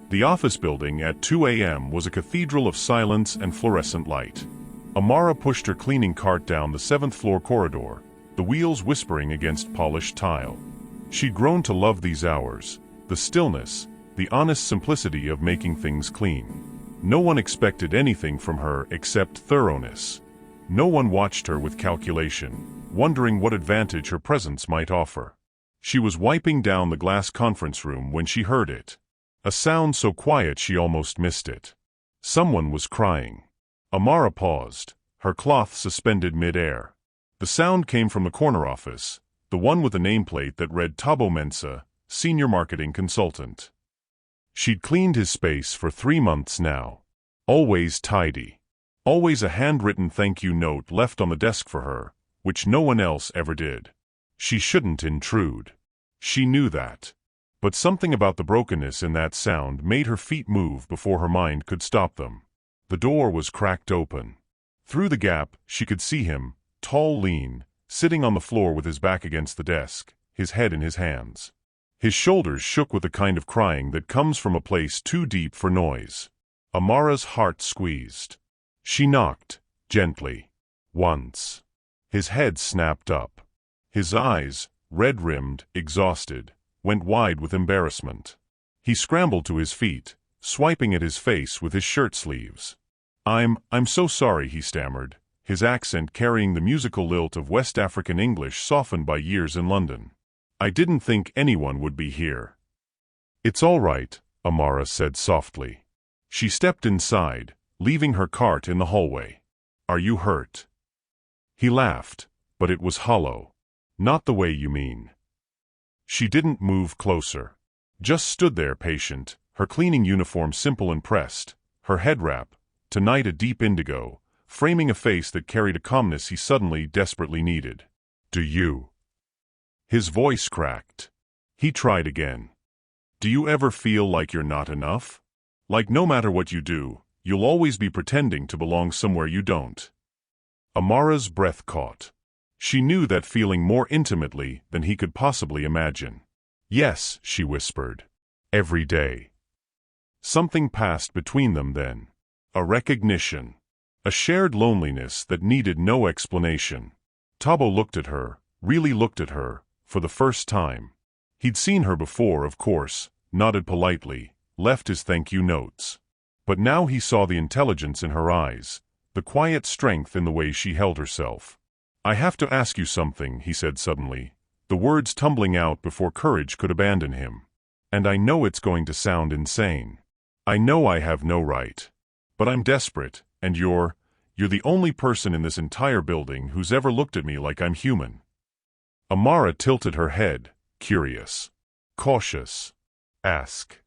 The office building at 2 a.m. was a cathedral of silence and fluorescent light. Amara pushed her cleaning cart down the 7th-floor corridor, the wheels whispering against polished tile. She'd grown to love these hours, the stillness, the honest simplicity of making things clean. No one expected anything from her except thoroughness. No one watched her with calculation, wondering what advantage her presence might offer. She was wiping down the glass conference room when she heard it. A sound so quiet she almost missed it. Someone was crying. Amara paused, her cloth suspended mid-air. The sound came from the corner office, the one with a nameplate that read Tabo Mensah, Senior Marketing Consultant. She'd cleaned his space for 3 months now. Always tidy. Always a handwritten thank you note left on the desk for her, which no one else ever did. She shouldn't intrude. She knew that. But something about the brokenness in that sound made her feet move before her mind could stop them. The door was cracked open. Through the gap, she could see him, tall, lean, sitting on the floor with his back against the desk, his head in his hands. His shoulders shook with the kind of crying that comes from a place too deep for noise. Amara's heart squeezed. She knocked, gently. Once. His head snapped up. His eyes, red-rimmed, exhausted, went wide with embarrassment. He scrambled to his feet, swiping at his face with his shirt sleeves. I'm so sorry," he stammered, his accent carrying the musical lilt of West African English softened by years in London. "I didn't think anyone would be here." "It's all right," Amara said softly. She stepped inside, leaving her cart in the hallway. "Are you hurt?" He laughed, but it was hollow. "Not the way you mean." She didn't move closer. Just stood there patient, her cleaning uniform simple and pressed, her head wrap, tonight a deep indigo, framing a face that carried a calmness he suddenly desperately needed. "Do you?" His voice cracked. He tried again. "Do you ever feel like you're not enough? Like no matter what you do, you'll always be pretending to belong somewhere you don't?" Amara's breath caught. She knew that feeling more intimately than he could possibly imagine. "Yes," she whispered. "Every day." Something passed between them then. A recognition. A shared loneliness that needed no explanation. Tabo looked at her, really looked at her, for the first time. He'd seen her before, of course, nodded politely, left his thank you notes. But now he saw the intelligence in her eyes, the quiet strength in the way she held herself. "I have to ask you something," he said suddenly, the words tumbling out before courage could abandon him. "And I know it's going to sound insane. I know I have no right. But I'm desperate, and you're the only person in this entire building who's ever looked at me like I'm human." Amara tilted her head, curious. Cautious. "Ask."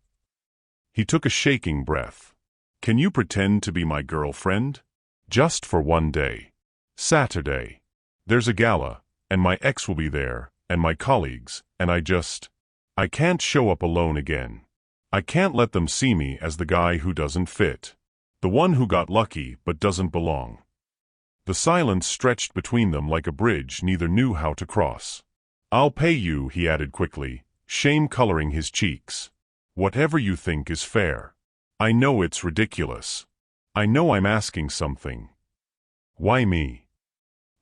He took a shaking breath. "Can you pretend to be my girlfriend? Just for one day. Saturday. There's a gala, and my ex will be there, and my colleagues, and I can't show up alone again. I can't let them see me as the guy who doesn't fit. The one who got lucky but doesn't belong." The silence stretched between them like a bridge neither knew how to cross. "I'll pay you," he added quickly, shame coloring his cheeks. "Whatever you think is fair. I know it's ridiculous. I know I'm asking something." "Why me?"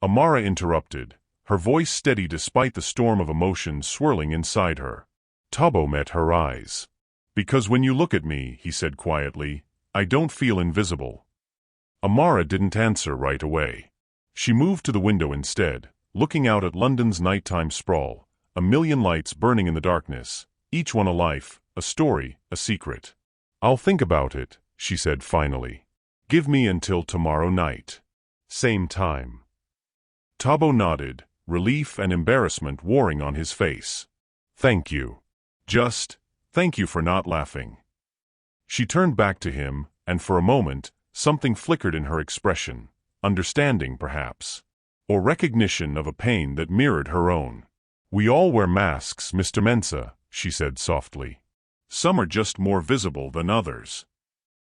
Amara interrupted, her voice steady despite the storm of emotion swirling inside her. Tabo met her eyes. "Because when you look at me," he said quietly, "I don't feel invisible." Amara didn't answer right away. She moved to the window instead, looking out at London's nighttime sprawl, a million lights burning in the darkness, each one a life, a story, a secret. "I'll think about it," she said finally. "Give me until tomorrow night. Same time." Tabo nodded, relief and embarrassment warring on his face. "Thank you. Just, thank you for not laughing." She turned back to him, and for a moment, something flickered in her expression, understanding perhaps, or recognition of a pain that mirrored her own. "We all wear masks, Mr. Mensah," she said softly. "Some are just more visible than others."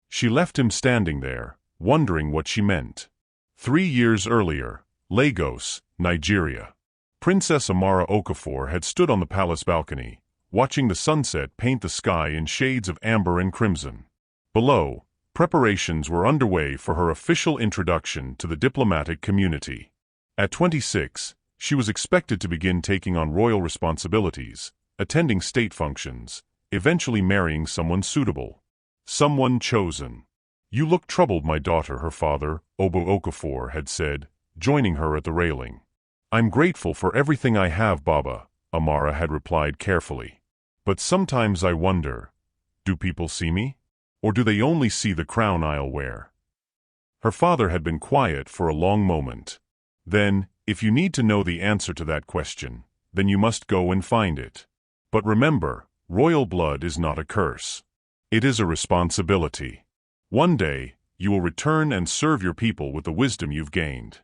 She left him standing there, wondering what she meant. 3 years earlier, Lagos, Nigeria. Princess Amara Okafor had stood on the palace balcony, watching the sunset paint the sky in shades of amber and crimson. Below, preparations were underway for her official introduction to the diplomatic community. At 26, she was expected to begin taking on royal responsibilities, attending state functions, eventually marrying someone suitable. Someone chosen. "You look troubled, my daughter," her father, Obo Okafor, had said, joining her at the railing. "I'm grateful for everything I have, Baba," Amara had replied carefully. "But sometimes I wonder, do people see me? Or do they only see the crown I'll wear?" Her father had been quiet for a long moment. "Then, if you need to know the answer to that question, then you must go and find it. But remember, royal blood is not a curse. It is a responsibility. One day, you will return and serve your people with the wisdom you've gained."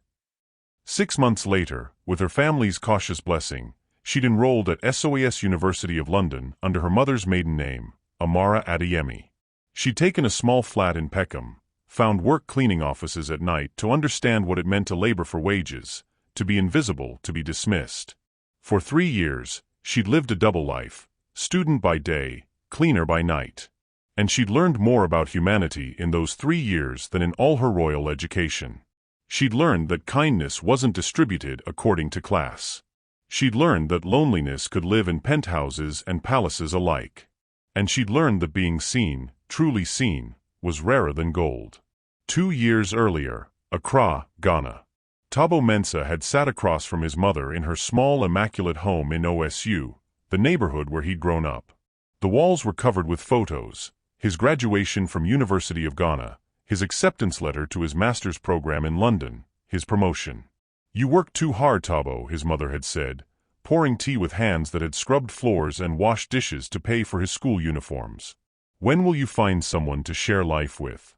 6 months later, with her family's cautious blessing, she'd enrolled at SOAS University of London under her mother's maiden name, Amara Adeyemi. She'd taken a small flat in Peckham, found work cleaning offices at night to understand what it meant to labor for wages, to be invisible, to be dismissed. For 3 years, she'd lived a double life, student by day, cleaner by night. And she'd learned more about humanity in those 3 years than in all her royal education. She'd learned that kindness wasn't distributed according to class. She'd learned that loneliness could live in penthouses and palaces alike. And she'd learned that being seen, truly seen, was rarer than gold. 2 years earlier, Accra, Ghana. Thabo Mensah had sat across from his mother in her small immaculate home in OSU, the neighborhood where he'd grown up. The walls were covered with photos, his graduation from University of Ghana, his acceptance letter to his master's program in London, his promotion. "You work too hard, Thabo," his mother had said, pouring tea with hands that had scrubbed floors and washed dishes to pay for his school uniforms. "When will you find someone to share life with?"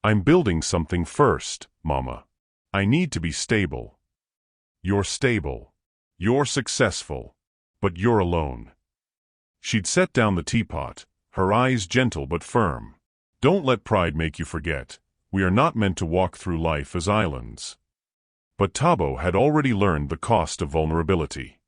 "I'm building something first, Mama. I need to be stable." "You're stable. You're successful. But you're alone." She'd set down the teapot, her eyes gentle but firm. "Don't let pride make you forget. We are not meant to walk through life as islands." But Thabo had already learned the cost of vulnerability.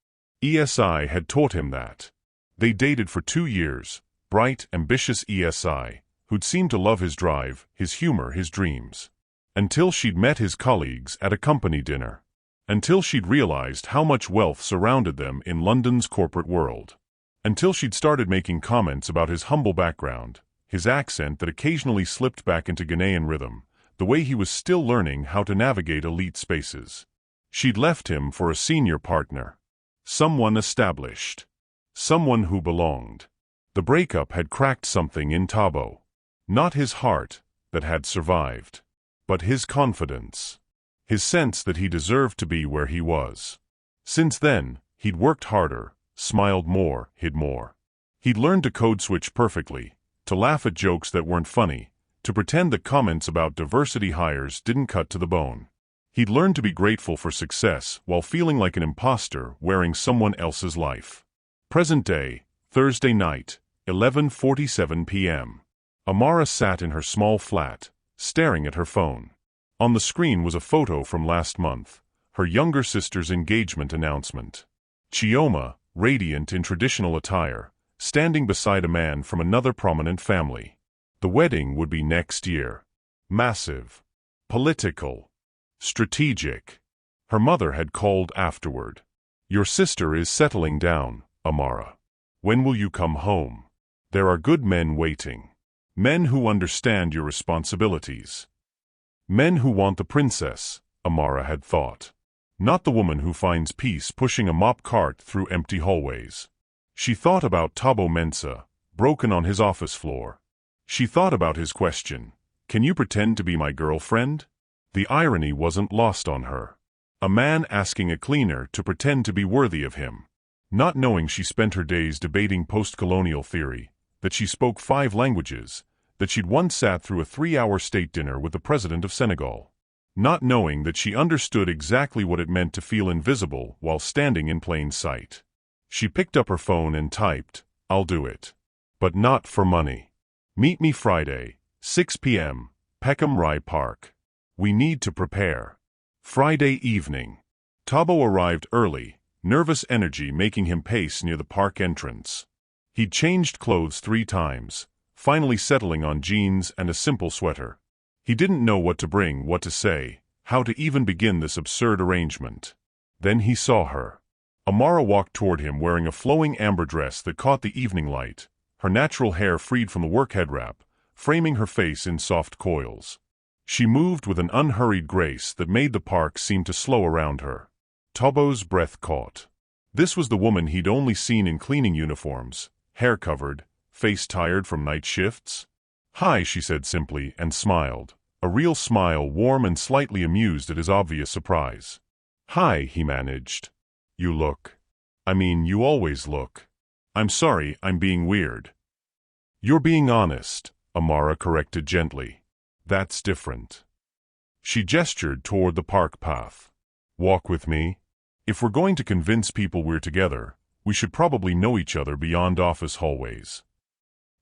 ESI had taught him that. They dated for 2 years, bright, ambitious ESI, who'd seemed to love his drive, his humor, his dreams. Until she'd met his colleagues at a company dinner. Until she'd realized how much wealth surrounded them in London's corporate world. Until she'd started making comments about his humble background, his accent that occasionally slipped back into Ghanaian rhythm, the way he was still learning how to navigate elite spaces. She'd left him for a senior partner. Someone established. Someone who belonged. The breakup had cracked something in Thabo. Not his heart, that had survived, but his confidence. His sense that he deserved to be where he was. Since then, he'd worked harder, smiled more, hid more. He'd learned to code switch perfectly, to laugh at jokes that weren't funny, to pretend that comments about diversity hires didn't cut to the bone. He'd learned to be grateful for success while feeling like an imposter wearing someone else's life. Present day, Thursday night, 11:47 p.m. Amara sat in her small flat, staring at her phone. On the screen was a photo from last month, her younger sister's engagement announcement. Chioma, radiant in traditional attire, standing beside a man from another prominent family. The wedding would be next year. Massive. Political. Strategic. Her mother had called afterward. "Your sister is settling down, Amara. When will you come home? There are good men waiting. Men who understand your responsibilities. Men who want the princess," Amara had thought. Not the woman who finds peace pushing a mop cart through empty hallways. She thought about Thabo Mensah, broken on his office floor. She thought about his question, "Can you pretend to be my girlfriend?" The irony wasn't lost on her. A man asking a cleaner to pretend to be worthy of him. Not knowing she spent her days debating post-colonial theory, that she spoke 5 languages, that she'd once sat through a 3-hour state dinner with the president of Senegal. Not knowing that she understood exactly what it meant to feel invisible while standing in plain sight. She picked up her phone and typed, "I'll do it. But not for money. Meet me Friday, 6 p.m., Peckham Rye Park. We need to prepare." Friday evening. Thabo arrived early, nervous energy making him pace near the park entrance. He'd changed clothes 3 times, finally settling on jeans and a simple sweater. He didn't know what to bring, what to say, how to even begin this absurd arrangement. Then he saw her. Amara walked toward him wearing a flowing amber dress that caught the evening light, her natural hair freed from the work head wrap, framing her face in soft coils. She moved with an unhurried grace that made the park seem to slow around her. Taubo's breath caught. This was the woman he'd only seen in cleaning uniforms, hair covered, face tired from night shifts. "Hi," she said simply, and smiled, a real smile, warm and slightly amused at his obvious surprise. "Hi," he managed. "You look. You always look. I'm sorry, I'm being weird." "You're being honest," Amara corrected gently. "That's different." She gestured toward the park path. "Walk with me? If we're going to convince people we're together, we should probably know each other beyond office hallways."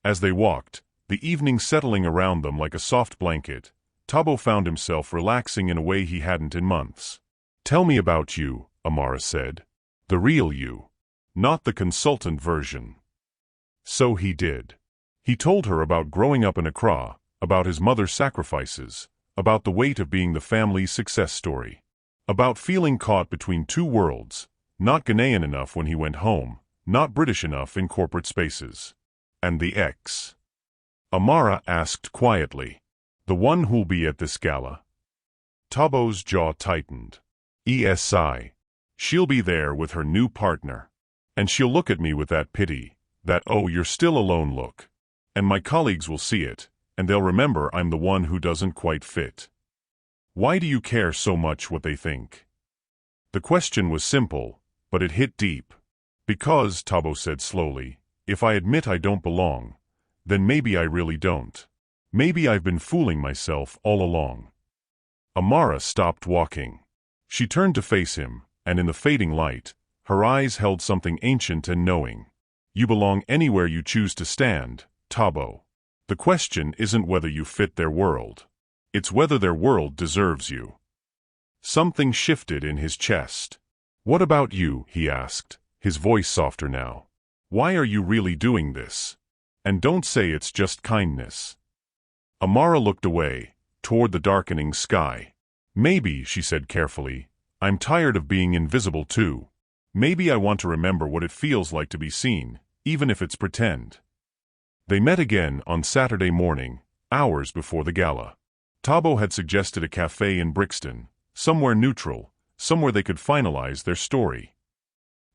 As they walked, the evening settling around them like a soft blanket, Taubo found himself relaxing in a way he hadn't in months. "Tell me about you," Amara said. "The real you. Not the consultant version." So he did. He told her about growing up in Accra, about his mother's sacrifices, about the weight of being the family's success story, about feeling caught between two worlds, not Ghanaian enough when he went home, not British enough in corporate spaces. "And the ex?" Amara asked quietly. "The one who'll be at this gala?" Taubo's jaw tightened. "ESI. She'll be there with her new partner. And she'll look at me with that pity, that oh you're still alone look. And my colleagues will see it, and they'll remember I'm the one who doesn't quite fit. Why do you care so much what they think?" The question was simple, but it hit deep. "Because," Taubo said slowly, "if I admit I don't belong, then maybe I really don't. Maybe I've been fooling myself all along." Amara stopped walking. She turned to face him, and in the fading light, her eyes held something ancient and knowing. "You belong anywhere you choose to stand, Taubo. The question isn't whether you fit their world. It's whether their world deserves you." Something shifted in his chest. "What about you?" he asked, his voice softer now. "Why are you really doing this? And don't say it's just kindness." Amara looked away, toward the darkening sky. "Maybe," she said carefully, "I'm tired of being invisible too. Maybe I want to remember what it feels like to be seen, even if it's pretend." They met again on Saturday morning, hours before the gala. Taubo had suggested a cafe in Brixton, somewhere neutral, somewhere they could finalize their story.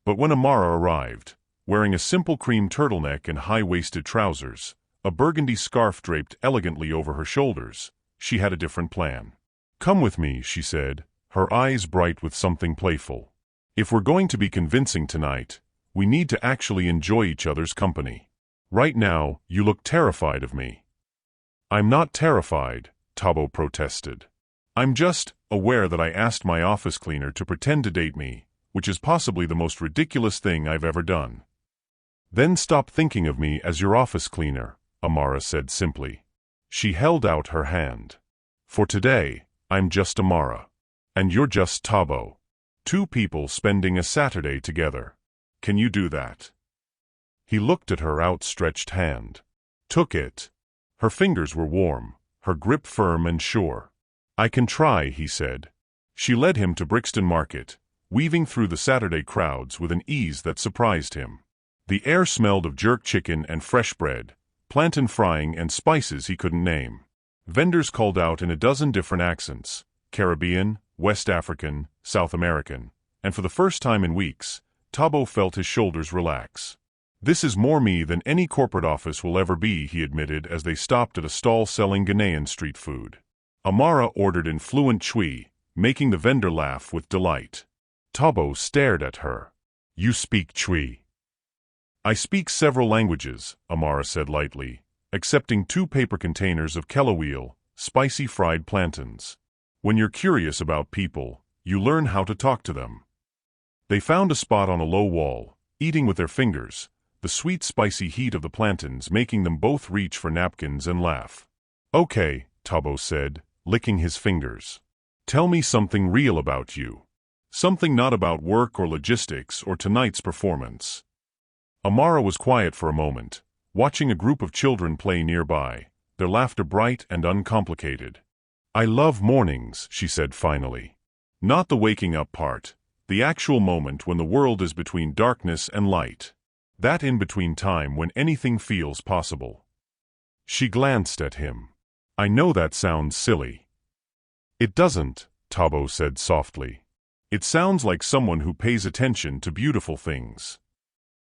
But when Amara arrived, wearing a simple cream turtleneck and high-waisted trousers, a burgundy scarf draped elegantly over her shoulders, she had a different plan. "Come with me," she said, her eyes bright with something playful. "If we're going to be convincing tonight, we need to actually enjoy each other's company. Right now, you look terrified of me." "I'm not terrified," Taubo protested. "I'm just aware that I asked my office cleaner to pretend to date me, which is possibly the most ridiculous thing I've ever done." "Then stop thinking of me as your office cleaner," Amara said simply. She held out her hand. "For today, I'm just Amara. And you're just Taubo. Two people spending a Saturday together. Can you do that?" He looked at her outstretched hand. Took it. Her fingers were warm, her grip firm and sure. "I can try," he said. She led him to Brixton Market, weaving through the Saturday crowds with an ease that surprised him. The air smelled of jerk chicken and fresh bread, plantain frying and spices he couldn't name. Vendors called out in a dozen different accents, Caribbean, West African, South American, and for the first time in weeks, Taubo felt his shoulders relax. "This is more me than any corporate office will ever be," he admitted as they stopped at a stall selling Ghanaian street food. Amara ordered in fluent Twi, making the vendor laugh with delight. Taubo stared at her. "You speak Twi?" "I speak several languages," Amara said lightly, accepting 2 paper containers of kelaweel, spicy fried plantains. "When you're curious about people, you learn how to talk to them." They found a spot on a low wall, eating with their fingers, the sweet spicy heat of the plantains making them both reach for napkins and laugh. "Okay," Taubo said, licking his fingers. "Tell me something real about you. Something not about work or logistics or tonight's performance." Amara was quiet for a moment, watching a group of children play nearby, their laughter bright and uncomplicated. "I love mornings," she said finally. "Not the waking up part, the actual moment when the world is between darkness and light. That in-between time when anything feels possible." She glanced at him. "I know that sounds silly." "It doesn't," Tabo said softly. "It sounds like someone who pays attention to beautiful things."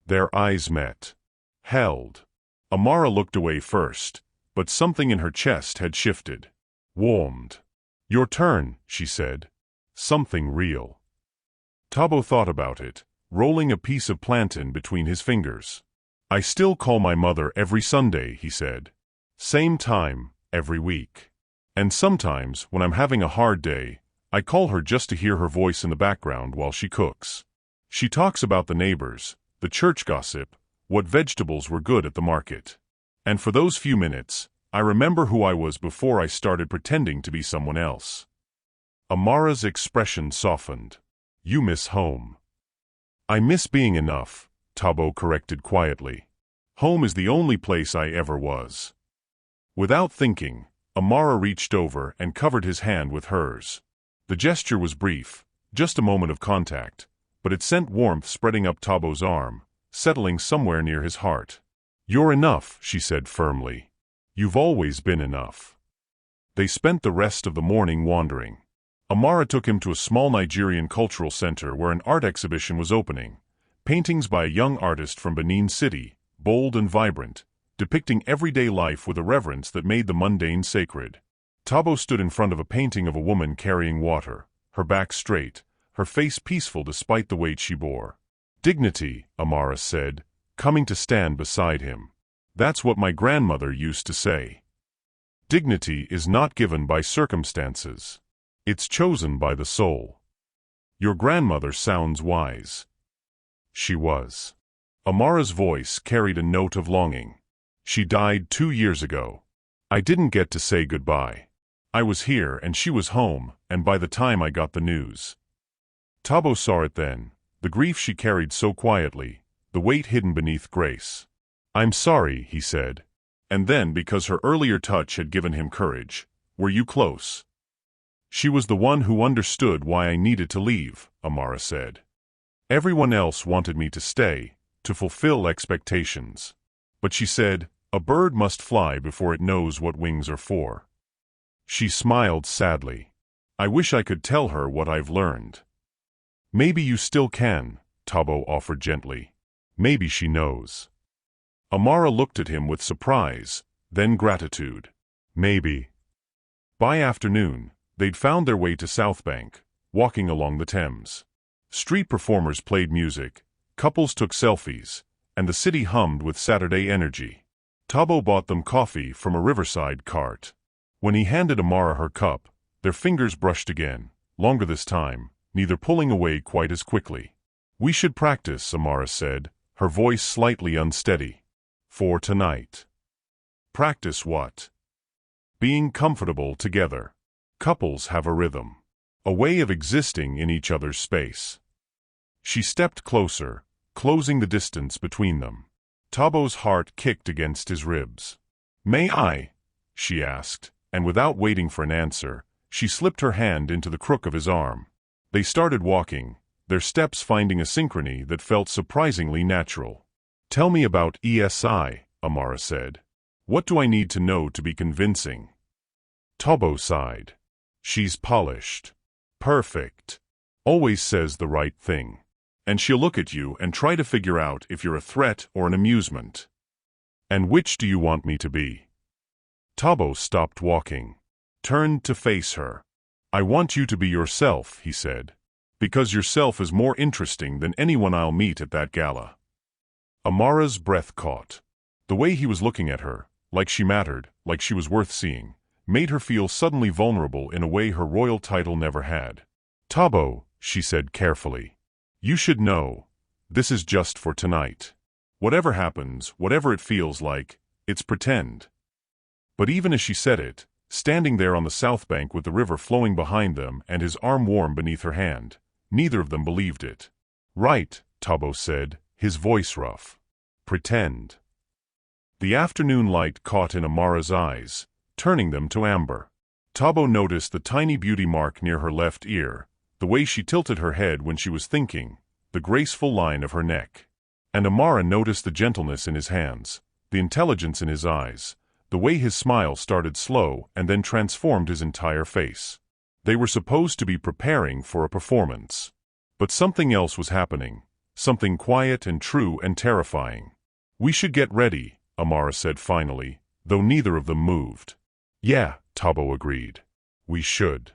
Their eyes met. Held. Amara looked away first, but something in her chest had shifted. Warmed. "Your turn," she said. "Something real." Tabo thought about it, rolling a piece of plantain between his fingers. "I still call my mother every Sunday," he said. "Same time, every week. And sometimes, when I'm having a hard day, I call her just to hear her voice in the background while she cooks. She talks about the neighbors, the church gossip, what vegetables were good at the market. And for those few minutes, I remember who I was before I started pretending to be someone else." Amara's expression softened. "You miss home." "I miss being enough," Tabo corrected quietly. "Home is the only place I ever was." Without thinking, Amara reached over and covered his hand with hers. The gesture was brief, just a moment of contact, but it sent warmth spreading up Tabo's arm, settling somewhere near his heart. "You're enough," she said firmly. "You've always been enough." They spent the rest of the morning wandering. Amara took him to a small Nigerian cultural center where an art exhibition was opening. Paintings by a young artist from Benin City, bold and vibrant, depicting everyday life with a reverence that made the mundane sacred. Tabo stood in front of a painting of a woman carrying water, her back straight, her face peaceful despite the weight she bore. "Dignity," Amara said, coming to stand beside him. "That's what my grandmother used to say. Dignity is not given by circumstances. It's chosen by the soul." "Your grandmother sounds wise." She was. Amara's voice carried a note of longing. "She died 2 years ago. I didn't get to say goodbye. I was here and she was home, and by the time I got the news." Tabo saw it then, the grief she carried so quietly, the weight hidden beneath grace. "I'm sorry," he said. And then, because her earlier touch had given him courage, "Were you close?" "She was the one who understood why I needed to leave," Amara said. "Everyone else wanted me to stay, to fulfill expectations. But she said, a bird must fly before it knows what wings are for." She smiled sadly. "I wish I could tell her what I've learned." "Maybe you still can," Tabo offered gently. "Maybe she knows." Amara looked at him with surprise, then gratitude. "Maybe." By afternoon, they'd found their way to South Bank, walking along the Thames. Street performers played music, couples took selfies, and the city hummed with Saturday energy. Tabo bought them coffee from a riverside cart. When he handed Amara her cup, their fingers brushed again, longer this time, neither pulling away quite as quickly. "We should practice," Amara said, her voice slightly unsteady. "For tonight." "Practice what?" "Being comfortable together. Couples have a rhythm. A way of existing in each other's space." She stepped closer, closing the distance between them. Tabo's heart kicked against his ribs. "May I?" she asked, and without waiting for an answer, she slipped her hand into the crook of his arm. They started walking, their steps finding a synchrony that felt surprisingly natural. "Tell me about ESI," Amara said. "What do I need to know to be convincing?" Tabo sighed. "She's polished. Perfect. Always says the right thing. And she'll look at you and try to figure out if you're a threat or an amusement. And which do you want me to be?" Tabo stopped walking, turned to face her. "I want you to be yourself," he said. "Because yourself is more interesting than anyone I'll meet at that gala." Amara's breath caught. The way he was looking at her, like she mattered, like she was worth seeing, made her feel suddenly vulnerable in a way her royal title never had. "Tabo," she said carefully, "you should know, this is just for tonight. Whatever happens, whatever it feels like, it's pretend." But even as she said it, standing there on the south bank with the river flowing behind them and his arm warm beneath her hand, neither of them believed it. "Right," Tabo said, his voice rough. Pretend. The afternoon light caught in Amara's eyes, turning them to amber. Tabo noticed the tiny beauty mark near her left ear, the way she tilted her head when she was thinking, the graceful line of her neck. And Amara noticed the gentleness in his hands, the intelligence in his eyes, the way his smile started slow and then transformed his entire face. They were supposed to be preparing for a performance. But something else was happening, something quiet and true and terrifying. "We should get ready," Amara said finally, though neither of them moved. "Yeah," Tabo agreed. "We should."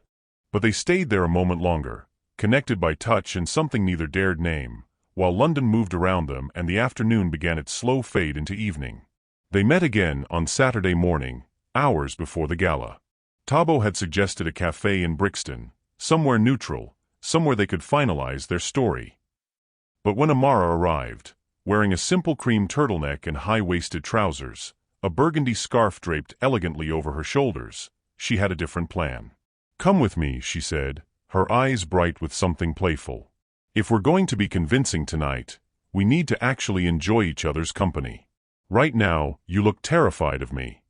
But they stayed there a moment longer, connected by touch and something neither dared name, while London moved around them and the afternoon began its slow fade into evening. They met again on Saturday morning, hours before the gala. Tabo had suggested a cafe in Brixton, somewhere neutral, somewhere they could finalize their story. But when Amara arrived, wearing a simple cream turtleneck and high-waisted trousers, a burgundy scarf draped elegantly over her shoulders, she had a different plan. "Come with me," she said, her eyes bright with something playful. "If we're going to be convincing tonight, we need to actually enjoy each other's company. Right now, you look terrified of me."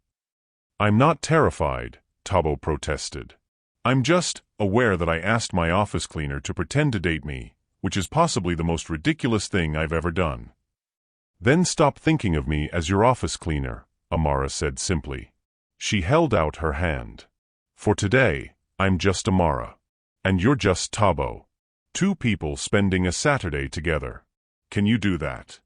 "I'm not terrified," Tabo protested. "I'm just aware that I asked my office cleaner to pretend to date me, which is possibly the most ridiculous thing I've ever done." "Then stop thinking of me as your office cleaner," Amara said simply. She held out her hand. "For today, I'm just Amara. And you're just Tabo. Two people spending a Saturday together. Can you do that?"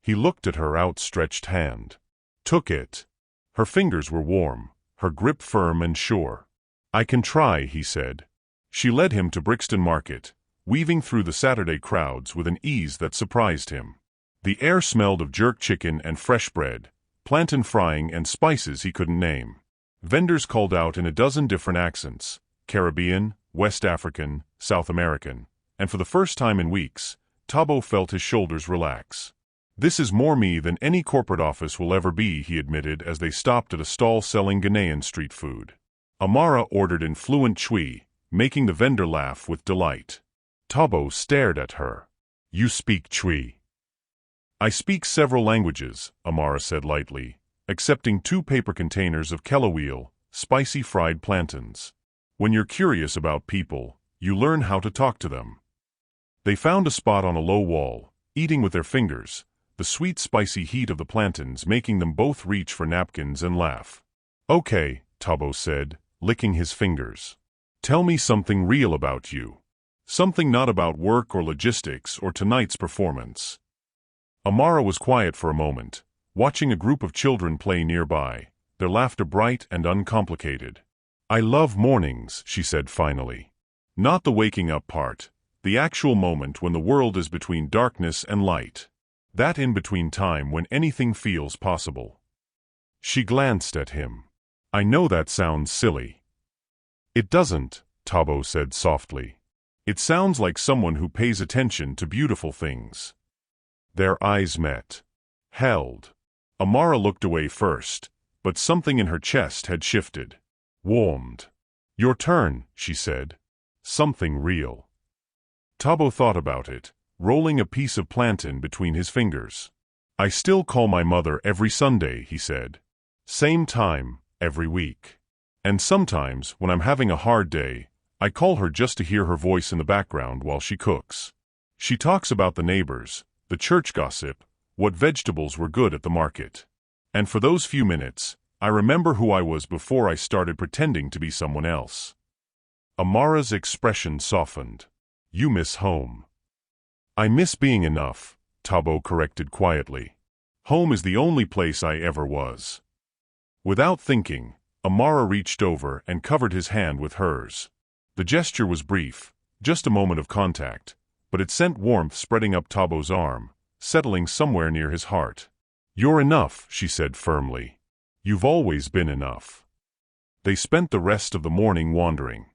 He looked at her outstretched hand. Took it. Her fingers were warm, her grip firm and sure. "I can try," he said. She led him to Brixton Market, weaving through the Saturday crowds with an ease that surprised him. The air smelled of jerk chicken and fresh bread, plantain frying and spices he couldn't name. Vendors called out in a dozen different accents, Caribbean, West African, South American, and for the first time in weeks, Tabo felt his shoulders relax. "This is more me than any corporate office will ever be," he admitted as they stopped at a stall selling Ghanaian street food. Amara ordered in fluent Twi, making the vendor laugh with delight. Tabo stared at her. "You speak Twi?" "I speak several languages," Amara said lightly, accepting 2 paper containers of kelaweel, spicy fried plantains. "When you're curious about people, you learn how to talk to them." They found a spot on a low wall, eating with their fingers, the sweet spicy heat of the plantains making them both reach for napkins and laugh. "Okay," Tabo said, licking his fingers. "Tell me something real about you. Something not about work or logistics or tonight's performance." Amara was quiet for a moment, watching a group of children play nearby, their laughter bright and uncomplicated. "I love mornings," she said finally. "Not the waking up part, the actual moment when the world is between darkness and light. That in-between time when anything feels possible." She glanced at him. "I know that sounds silly." "It doesn't," Tabo said softly. "It sounds like someone who pays attention to beautiful things." Their eyes met. Held. Amara looked away first, but something in her chest had shifted. Warmed. "Your turn," she said. "Something real." Tabo thought about it, rolling a piece of plantain between his fingers. "I still call my mother every Sunday," he said. "Same time, every week. And sometimes, when I'm having a hard day, I call her just to hear her voice in the background while she cooks. She talks about the neighbors, the church gossip, what vegetables were good at the market. And for those few minutes, I remember who I was before I started pretending to be someone else." Amara's expression softened. "You miss home." "I miss being enough," Tabo corrected quietly. "Home is the only place I ever was." Without thinking, Amara reached over and covered his hand with hers. The gesture was brief, just a moment of contact, but it sent warmth spreading up Tabo's arm, settling somewhere near his heart. "You're enough," she said firmly. "You've always been enough." They spent the rest of the morning wandering.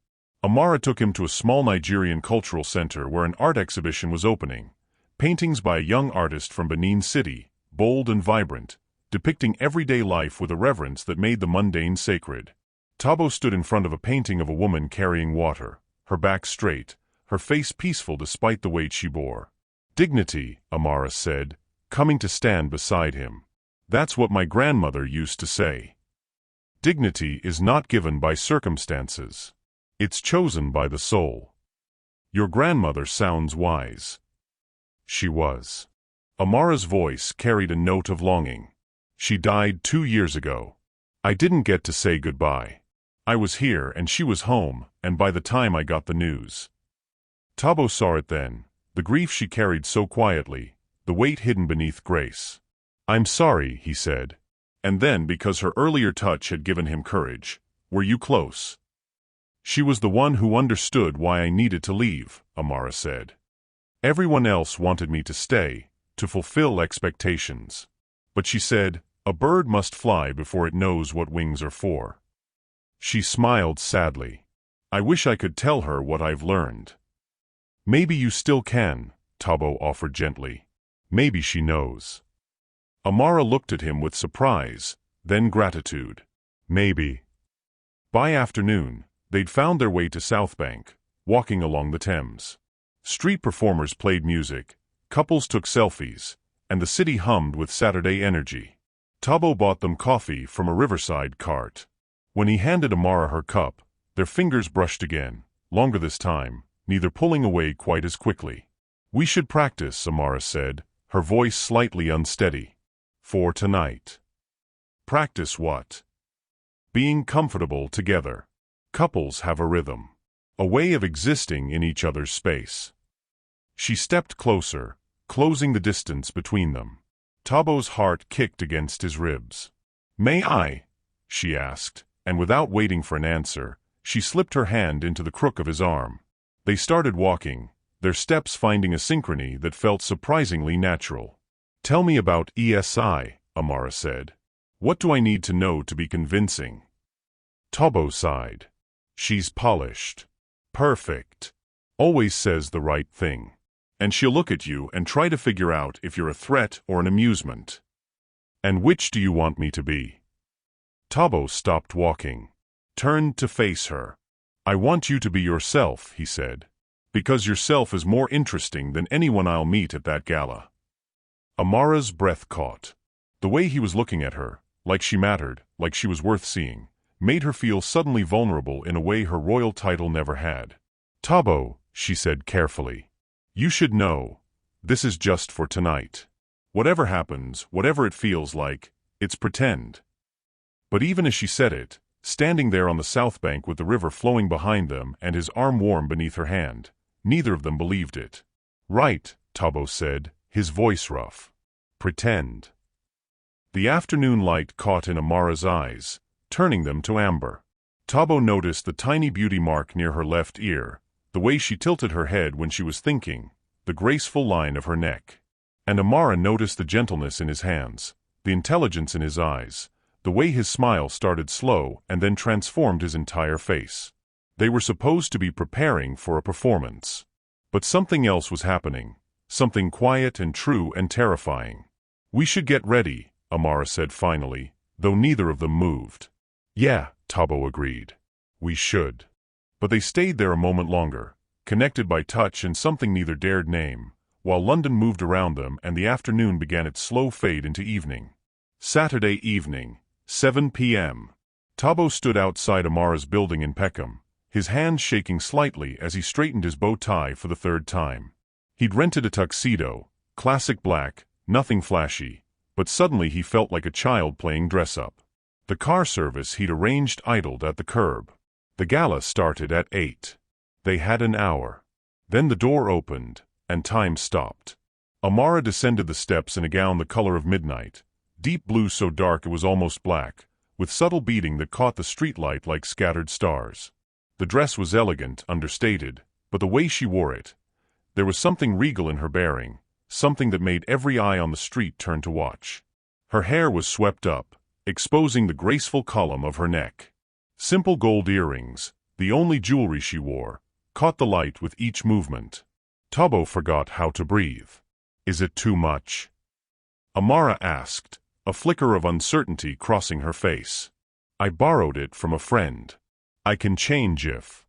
Amara took him to a small Nigerian cultural center where an art exhibition was opening, paintings by a young artist from Benin City, bold and vibrant, depicting everyday life with a reverence that made the mundane sacred. Tabo stood in front of a painting of a woman carrying water, her back straight, her face peaceful despite the weight she bore. "Dignity," Amara said, coming to stand beside him. That's what my grandmother used to say. Dignity is not given by circumstances. It's chosen by the soul. Your grandmother sounds wise. She was. Amara's voice carried a note of longing. She died 2 years ago. I didn't get to say goodbye. I was here and she was home, and by the time I got the news. Tabo saw it then, the grief she carried so quietly, the weight hidden beneath grace. I'm sorry, he said. And then, because her earlier touch had given him courage, were you close? She was the one who understood why I needed to leave, Amara said. Everyone else wanted me to stay, to fulfill expectations. But she said, a bird must fly before it knows what wings are for. She smiled sadly. I wish I could tell her what I've learned. Maybe you still can, Tabo offered gently. Maybe she knows. Amara looked at him with surprise, then gratitude. Maybe. By afternoon, they'd found their way to South Bank, walking along the Thames. Street performers played music, couples took selfies, and the city hummed with Saturday energy. Tabo bought them coffee from a riverside cart. When he handed Amara her cup, their fingers brushed again, longer this time, neither pulling away quite as quickly. We should practice, Amara said, her voice slightly unsteady. For tonight. Practice what? Being comfortable together. Couples have a rhythm. A way of existing in each other's space. She stepped closer, closing the distance between them. Tabo's heart kicked against his ribs. May I? She asked, and without waiting for an answer, she slipped her hand into the crook of his arm. They started walking, their steps finding a synchrony that felt surprisingly natural. Tell me about ESI, Amara said. What do I need to know to be convincing? Tabo sighed. She's polished. Perfect. Always says the right thing. And she'll look at you and try to figure out if you're a threat or an amusement. And which do you want me to be? Tabo stopped walking. Turned to face her. I want you to be yourself, he said. Because yourself is more interesting than anyone I'll meet at that gala. Amara's breath caught. The way he was looking at her, like she mattered, like she was worth seeing, made her feel suddenly vulnerable in a way her royal title never had. Tabo, she said carefully. You should know. This is just for tonight. Whatever happens, whatever it feels like, it's pretend. But even as she said it, standing there on the south bank with the river flowing behind them and his arm warm beneath her hand, neither of them believed it. Right, Tabo said, his voice rough. Pretend. The afternoon light caught in Amara's eyes, turning them to amber. Tabo noticed the tiny beauty mark near her left ear, the way she tilted her head when she was thinking, the graceful line of her neck. And Amara noticed the gentleness in his hands, the intelligence in his eyes, the way his smile started slow and then transformed his entire face. They were supposed to be preparing for a performance. But something else was happening, something quiet and true and terrifying. We should get ready, Amara said finally, though neither of them moved. Yeah, Tabo agreed. We should. But they stayed there a moment longer, connected by touch and something neither dared name, while London moved around them and the afternoon began its slow fade into evening. Saturday evening, 7 p.m. Tabo stood outside Amara's building in Peckham, his hands shaking slightly as he straightened his bow tie for the third time. He'd rented a tuxedo, classic black, nothing flashy, but suddenly he felt like a child playing dress-up. The car service he'd arranged idled at the curb. The gala started at 8. They had an hour. Then the door opened, and time stopped. Amara descended the steps in a gown the color of midnight, deep blue so dark it was almost black, with subtle beading that caught the streetlight like scattered stars. The dress was elegant, understated, but the way she wore it, there was something regal in her bearing, something that made every eye on the street turn to watch. Her hair was swept up, exposing the graceful column of her neck. Simple gold earrings, the only jewelry she wore, caught the light with each movement. Tabo forgot how to breathe. Is it too much? Amara asked, a flicker of uncertainty crossing her face. I borrowed it from a friend. I can change if...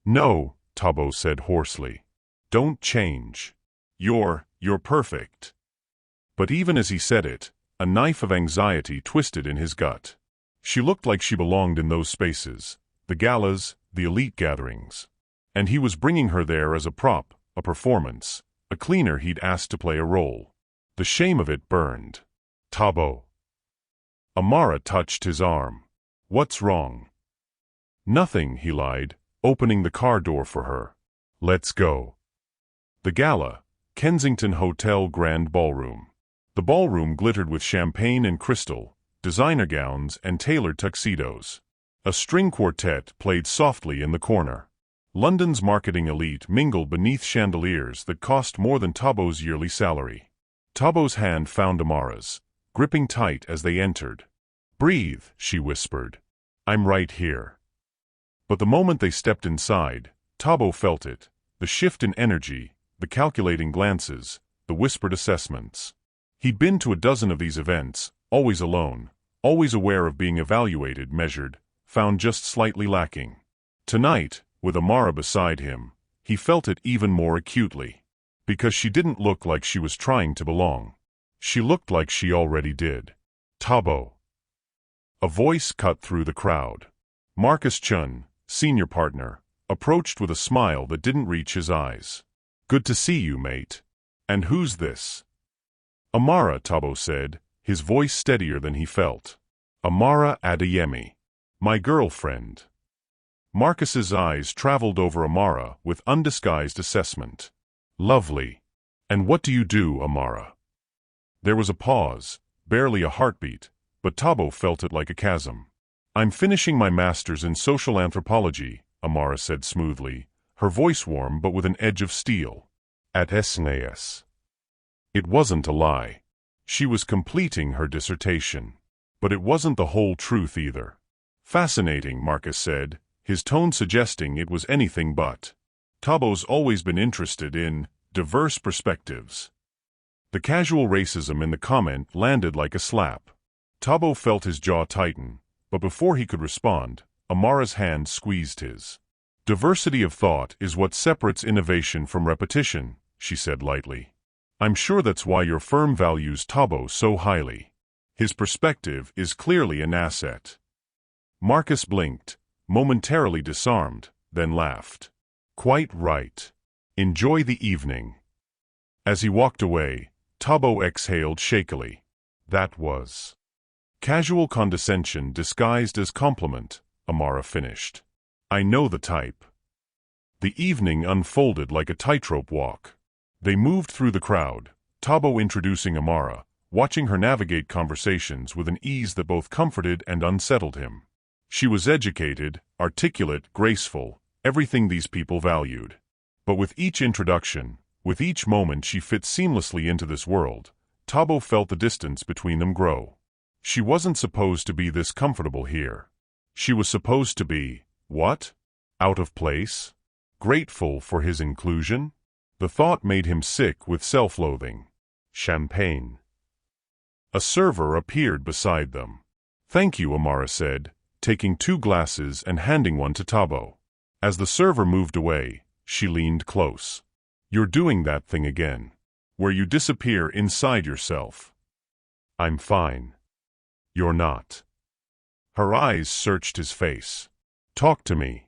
No, Tabo said hoarsely. Don't change. You're perfect. But even as he said it, a knife of anxiety twisted in his gut. She looked like she belonged in those spaces, the galas, the elite gatherings. And he was bringing her there as a prop, a performance, a cleaner he'd asked to play a role. The shame of it burned. Tabo. Amara touched his arm. What's wrong? Nothing, he lied, opening the car door for her. Let's go. The gala, Kensington Hotel Grand Ballroom. The ballroom glittered with champagne and crystal, designer gowns and tailored tuxedos. A string quartet played softly in the corner. London's marketing elite mingled beneath chandeliers that cost more than Tabo's yearly salary. Tabo's hand found Amara's, gripping tight as they entered. Breathe, she whispered. I'm right here. But the moment they stepped inside, Tabo felt it, the shift in energy, the calculating glances, the whispered assessments. He'd been to a dozen of these events, always alone, always aware of being evaluated, measured, found just slightly lacking. Tonight, with Amara beside him, he felt it even more acutely. Because she didn't look like she was trying to belong. She looked like she already did. Tabo. A voice cut through the crowd. Marcus Chun, senior partner, approached with a smile that didn't reach his eyes. Good to see you, mate. And who's this? Amara, Tabo said, his voice steadier than he felt. Amara Adeyemi. My girlfriend. Marcus's eyes traveled over Amara with undisguised assessment. Lovely. And what do you do, Amara? There was a pause, barely a heartbeat, but Tabo felt it like a chasm. I'm finishing my master's in social anthropology, Amara said smoothly, her voice warm but with an edge of steel. At SNAS. It wasn't a lie. She was completing her dissertation. But it wasn't the whole truth either. Fascinating, Marcus said, his tone suggesting it was anything but. Tabo's always been interested in diverse perspectives. The casual racism in the comment landed like a slap. Tabo felt his jaw tighten, but before he could respond, Amara's hand squeezed his. Diversity of thought is what separates innovation from repetition, she said lightly. I'm sure that's why your firm values Tabo so highly. His perspective is clearly an asset. Marcus blinked, momentarily disarmed, then laughed. Quite right. Enjoy the evening. As he walked away, Tabo exhaled shakily. That was casual condescension disguised as compliment, Amara finished. I know the type. The evening unfolded like a tightrope walk. They moved through the crowd, Tabo introducing Amara, watching her navigate conversations with an ease that both comforted and unsettled him. She was educated, articulate, graceful, everything these people valued. But with each introduction, with each moment she fit seamlessly into this world, Tabo felt the distance between them grow. She wasn't supposed to be this comfortable here. She was supposed to be, what? Out of place? Grateful for his inclusion? The thought made him sick with self-loathing. Champagne. A server appeared beside them. Thank you, Amara said, taking 2 glasses and handing one to Tabo. As the server moved away, she leaned close. You're doing that thing again. Where you disappear inside yourself. I'm fine. You're not. Her eyes searched his face. Talk to me.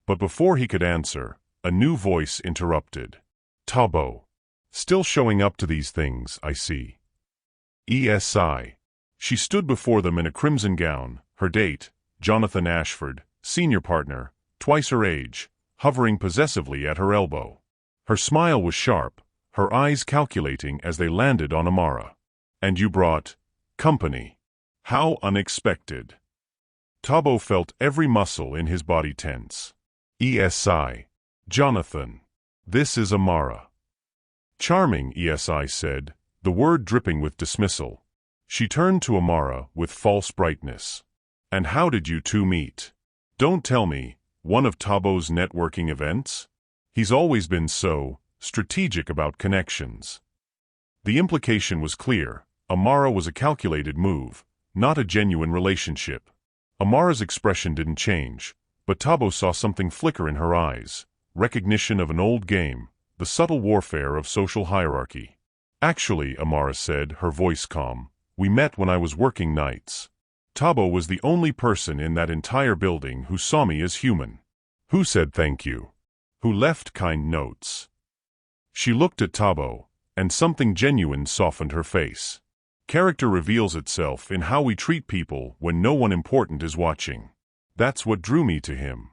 But before he could answer, a new voice interrupted. Tabo. Still showing up to these things, I see. ESI. She stood before them in a crimson gown, her date, Jonathan Ashford, senior partner, twice her age, hovering possessively at her elbow. Her smile was sharp, her eyes calculating as they landed on Amara. And you brought company. How unexpected. Tabo felt every muscle in his body tense. ESI. Jonathan. This is Amara. Charming, ESI said, the word dripping with dismissal. She turned to Amara with false brightness. And how did you two meet? Don't tell me, one of Tabo's networking events? He's always been so strategic about connections. The implication was clear. Amara was a calculated move, not a genuine relationship. Amara's expression didn't change, but Tabo saw something flicker in her eyes, recognition of an old game, the subtle warfare of social hierarchy. Actually, Amara said, her voice calm, we met when I was working nights. Tabo was the only person in that entire building who saw me as human. Who said thank you? Who left kind notes? She looked at Tabo, and something genuine softened her face. Character reveals itself in how we treat people when no one important is watching. That's what drew me to him.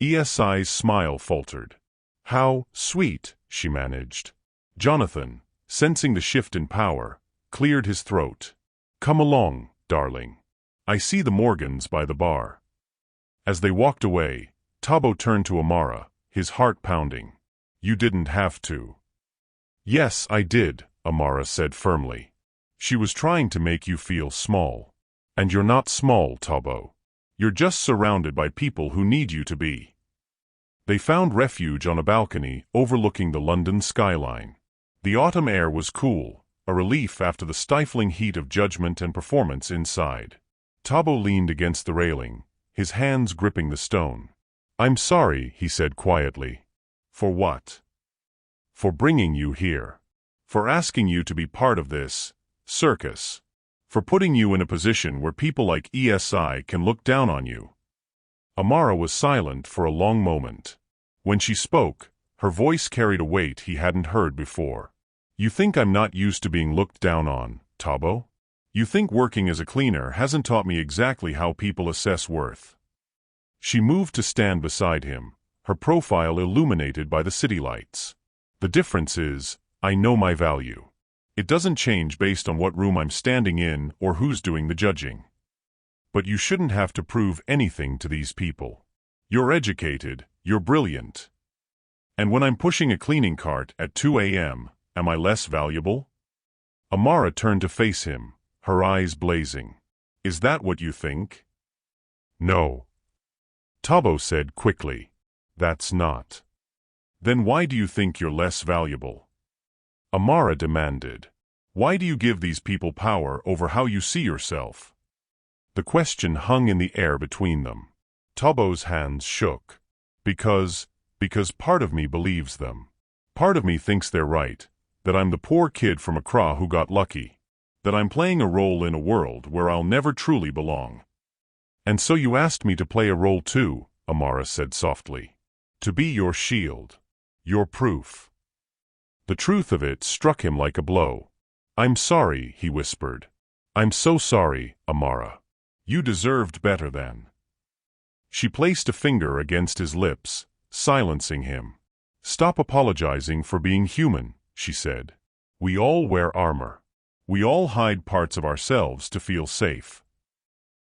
ESI's smile faltered. How sweet, she managed. Jonathan, sensing the shift in power, cleared his throat. Come along, darling. I see the Morgans by the bar. As they walked away, Tabo turned to Amara, his heart pounding. You didn't have to. Yes, I did, Amara said firmly. She was trying to make you feel small. And you're not small, Tabo. You're just surrounded by people who need you to be. They found refuge on a balcony overlooking the London skyline. The autumn air was cool, a relief after the stifling heat of judgment and performance inside. Tabo leaned against the railing, his hands gripping the stone. I'm sorry, he said quietly. For what? For bringing you here. For asking you to be part of this circus. For putting you in a position where people like ESI can look down on you. Amara was silent for a long moment. When she spoke, her voice carried a weight he hadn't heard before. You think I'm not used to being looked down on, Tabo? You think working as a cleaner hasn't taught me exactly how people assess worth? She moved to stand beside him, her profile illuminated by the city lights. The difference is, I know my value. It doesn't change based on what room I'm standing in or who's doing the judging. But you shouldn't have to prove anything to these people. You're educated, you're brilliant. And when I'm pushing a cleaning cart at 2 a.m., am I less valuable? Amara turned to face him, her eyes blazing. Is that what you think? No. Tabo said quickly. That's not. Then why do you think you're less valuable? Amara demanded. Why do you give these people power over how you see yourself? The question hung in the air between them. Tabo's hands shook. Because part of me believes them. Part of me thinks they're right, that I'm the poor kid from Accra who got lucky, that I'm playing a role in a world where I'll never truly belong. And so you asked me to play a role too, Amara said softly. To be your shield. Your proof. The truth of it struck him like a blow. I'm sorry, he whispered. I'm so sorry, Amara. You deserved better than. She placed a finger against his lips, silencing him. Stop apologizing for being human, she said. We all wear armor. We all hide parts of ourselves to feel safe.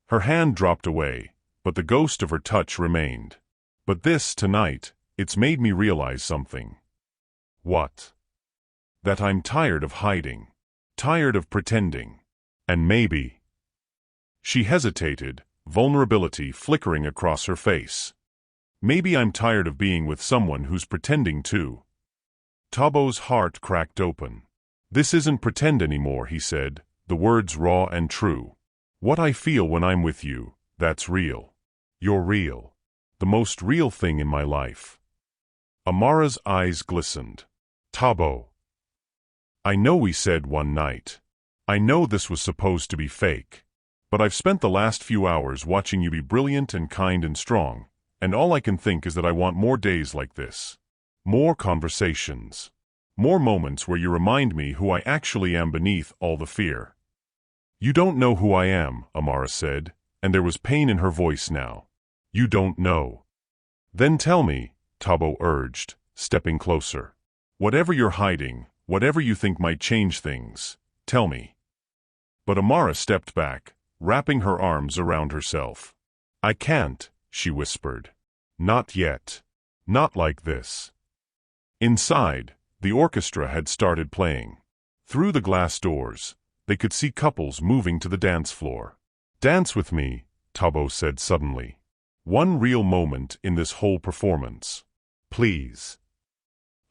Her hand dropped away, but the ghost of her touch remained. But this, tonight, it's made me realize something. What? That I'm tired of hiding. Tired of pretending. And maybe. She hesitated, vulnerability flickering across her face. Maybe I'm tired of being with someone who's pretending too. Tabo's heart cracked open. This isn't pretend anymore, he said, the words raw and true. What I feel when I'm with you, that's real. You're real. The most real thing in my life. Amara's eyes glistened. Tabo. I know we said one night. I know this was supposed to be fake. But I've spent the last few hours watching you be brilliant and kind and strong, and all I can think is that I want more days like this. More conversations. More moments where you remind me who I actually am beneath all the fear. You don't know who I am, Amara said, and there was pain in her voice now. You don't know. Then tell me, Tabo urged, stepping closer. Whatever you're hiding, whatever you think might change things, tell me. But Amara stepped back, wrapping her arms around herself. I can't, she whispered. Not yet. Not like this. Inside, the orchestra had started playing. Through the glass doors, they could see couples moving to the dance floor. Dance with me, Tabo said suddenly. One real moment in this whole performance. Please.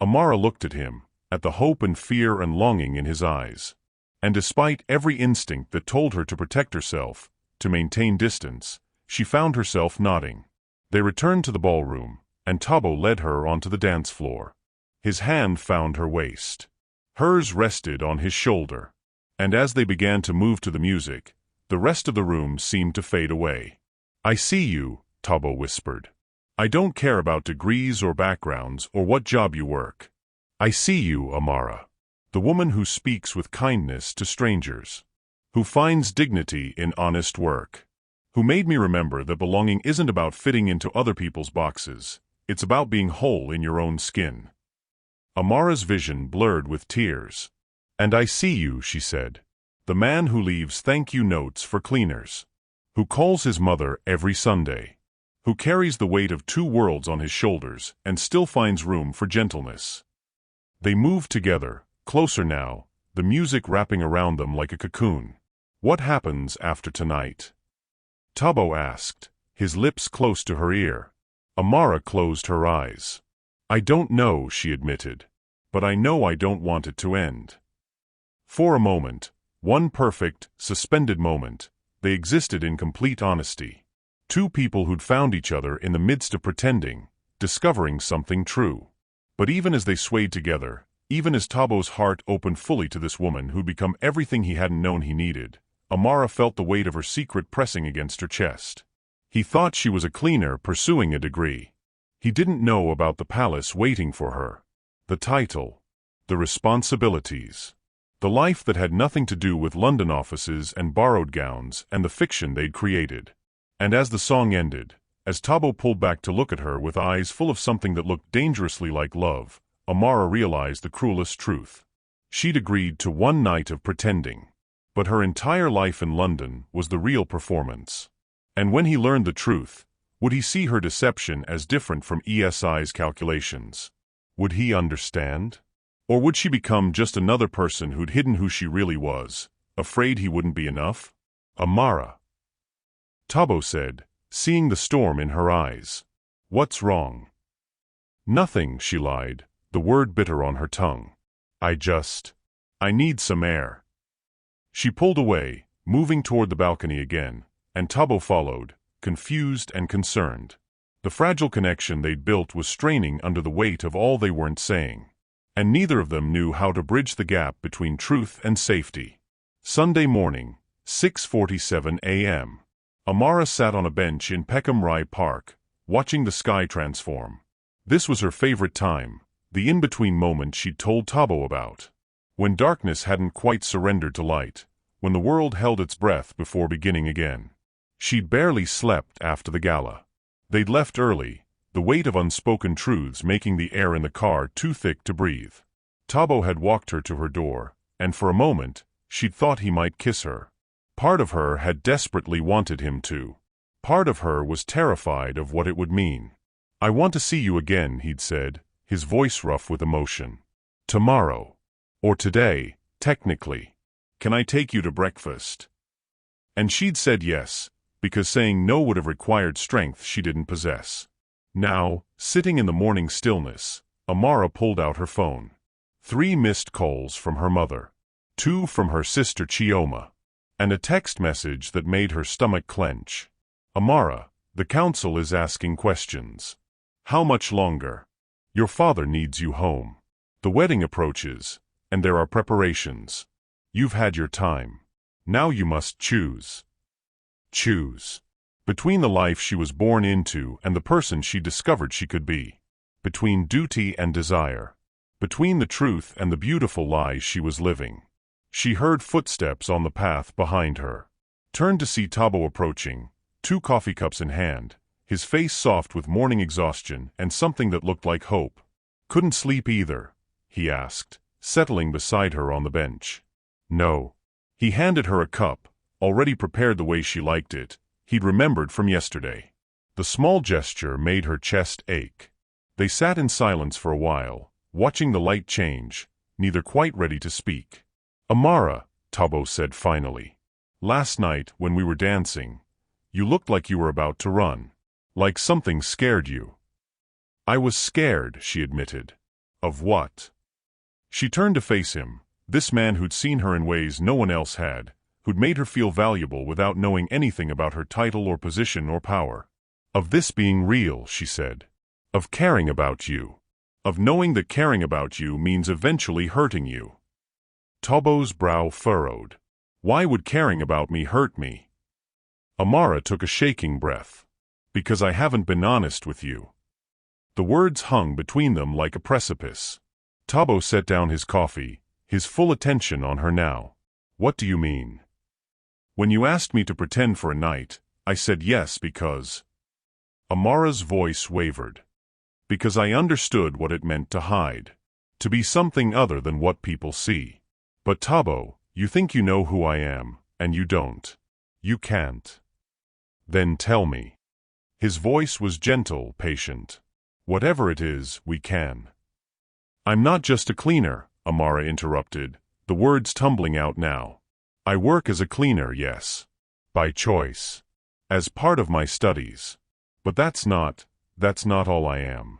Amara looked at him, at the hope and fear and longing in his eyes. And despite every instinct that told her to protect herself, to maintain distance, she found herself nodding. They returned to the ballroom, and Tabo led her onto the dance floor. His hand found her waist. Hers rested on his shoulder. And as they began to move to the music, the rest of the room seemed to fade away. "I see you," Tabo whispered. "I don't care about degrees or backgrounds or what job you work. I see you, Amara. The woman who speaks with kindness to strangers. Who finds dignity in honest work. Who made me remember that belonging isn't about fitting into other people's boxes. It's about being whole in your own skin." Amara's vision blurred with tears. "And I see you," she said. "The man who leaves thank you notes for cleaners. Who calls his mother every Sunday. Who carries the weight of two worlds on his shoulders and still finds room for gentleness." They moved together, closer now, the music wrapping around them like a cocoon. "What happens after tonight?" Tabo asked, his lips close to her ear. Amara closed her eyes. "I don't know," she admitted. "But I know I don't want it to end." For a moment, one perfect, suspended moment, they existed in complete honesty. Two people who'd found each other in the midst of pretending, discovering something true. But even as they swayed together, even as Tabo's heart opened fully to this woman who'd become everything he hadn't known he needed, Amara felt the weight of her secret pressing against her chest. He thought she was a cleaner pursuing a degree. He didn't know about the palace waiting for her. The title. The responsibilities. The life that had nothing to do with London offices and borrowed gowns and the fiction they'd created. And as the song ended, as Tabo pulled back to look at her with eyes full of something that looked dangerously like love, Amara realized the cruelest truth. She'd agreed to one night of pretending. But her entire life in London was the real performance. And when he learned the truth, would he see her deception as different from ESI's calculations? Would he understand? Or would she become just another person who'd hidden who she really was, afraid he wouldn't be enough? "Amara," Tabo said, seeing the storm in her eyes. "What's wrong?" "Nothing," she lied, the word bitter on her tongue. I need some air." She pulled away, moving toward the balcony again, and Tabo followed, confused and concerned. The fragile connection they'd built was straining under the weight of all they weren't saying. And neither of them knew how to bridge the gap between truth and safety. Sunday morning, 6:47 a.m. Amara sat on a bench in Peckham Rye Park, watching the sky transform. This was her favorite time, the in-between moment she'd told Tabo about. When darkness hadn't quite surrendered to light, when the world held its breath before beginning again. She'd barely slept after the gala. They'd left early, the weight of unspoken truths making the air in the car too thick to breathe. Tabo had walked her to her door, and for a moment, she'd thought he might kiss her. Part of her had desperately wanted him to. Part of her was terrified of what it would mean. "I want to see you again," he'd said, his voice rough with emotion. "Tomorrow. Or today, technically. Can I take you to breakfast?" And she'd said yes, because saying no would have required strength she didn't possess. Now, sitting in the morning stillness, Amara pulled out her phone. 3 missed calls from her mother. 2 from her sister Chioma. And a text message that made her stomach clench. "Amara, the council is asking questions. How much longer? Your father needs you home. The wedding approaches, and there are preparations. You've had your time. Now you must choose. Choose. Between the life she was born into and the person she discovered she could be. Between duty and desire. Between the truth and the beautiful lies she was living." She heard footsteps on the path behind her. Turned to see Tabo approaching, 2 coffee cups in hand, his face soft with morning exhaustion and something that looked like hope. "Couldn't sleep either?" he asked, settling beside her on the bench. "No." He handed her a cup, already prepared the way she liked it, he'd remembered from yesterday. The small gesture made her chest ache. They sat in silence for a while, watching the light change, neither quite ready to speak. "Amara," Tabo said finally. "Last night, when we were dancing, you looked like you were about to run. Like something scared you." "I was scared," she admitted. "Of what?" She turned to face him, this man who'd seen her in ways no one else had, who'd made her feel valuable without knowing anything about her title or position or power. "Of this being real," she said. "Of caring about you. Of knowing that caring about you means eventually hurting you." Tobo's brow furrowed. Why would caring about me hurt me? Amara took a shaking breath. Because I haven't been honest with you. The words hung between them like a precipice. Tobo set down his coffee, his full attention on her now. What do you mean? When you asked me to pretend for a night, I said yes because... Amara's voice wavered. Because I understood what it meant to hide. To be something other than what people see. But Tobo, you think you know who I am, and you don't. You can't. Then tell me. His voice was gentle, patient. Whatever it is, we can. I'm not just a cleaner, Amara interrupted, the words tumbling out now. I work as a cleaner, yes. By choice. As part of my studies. But that's not all I am.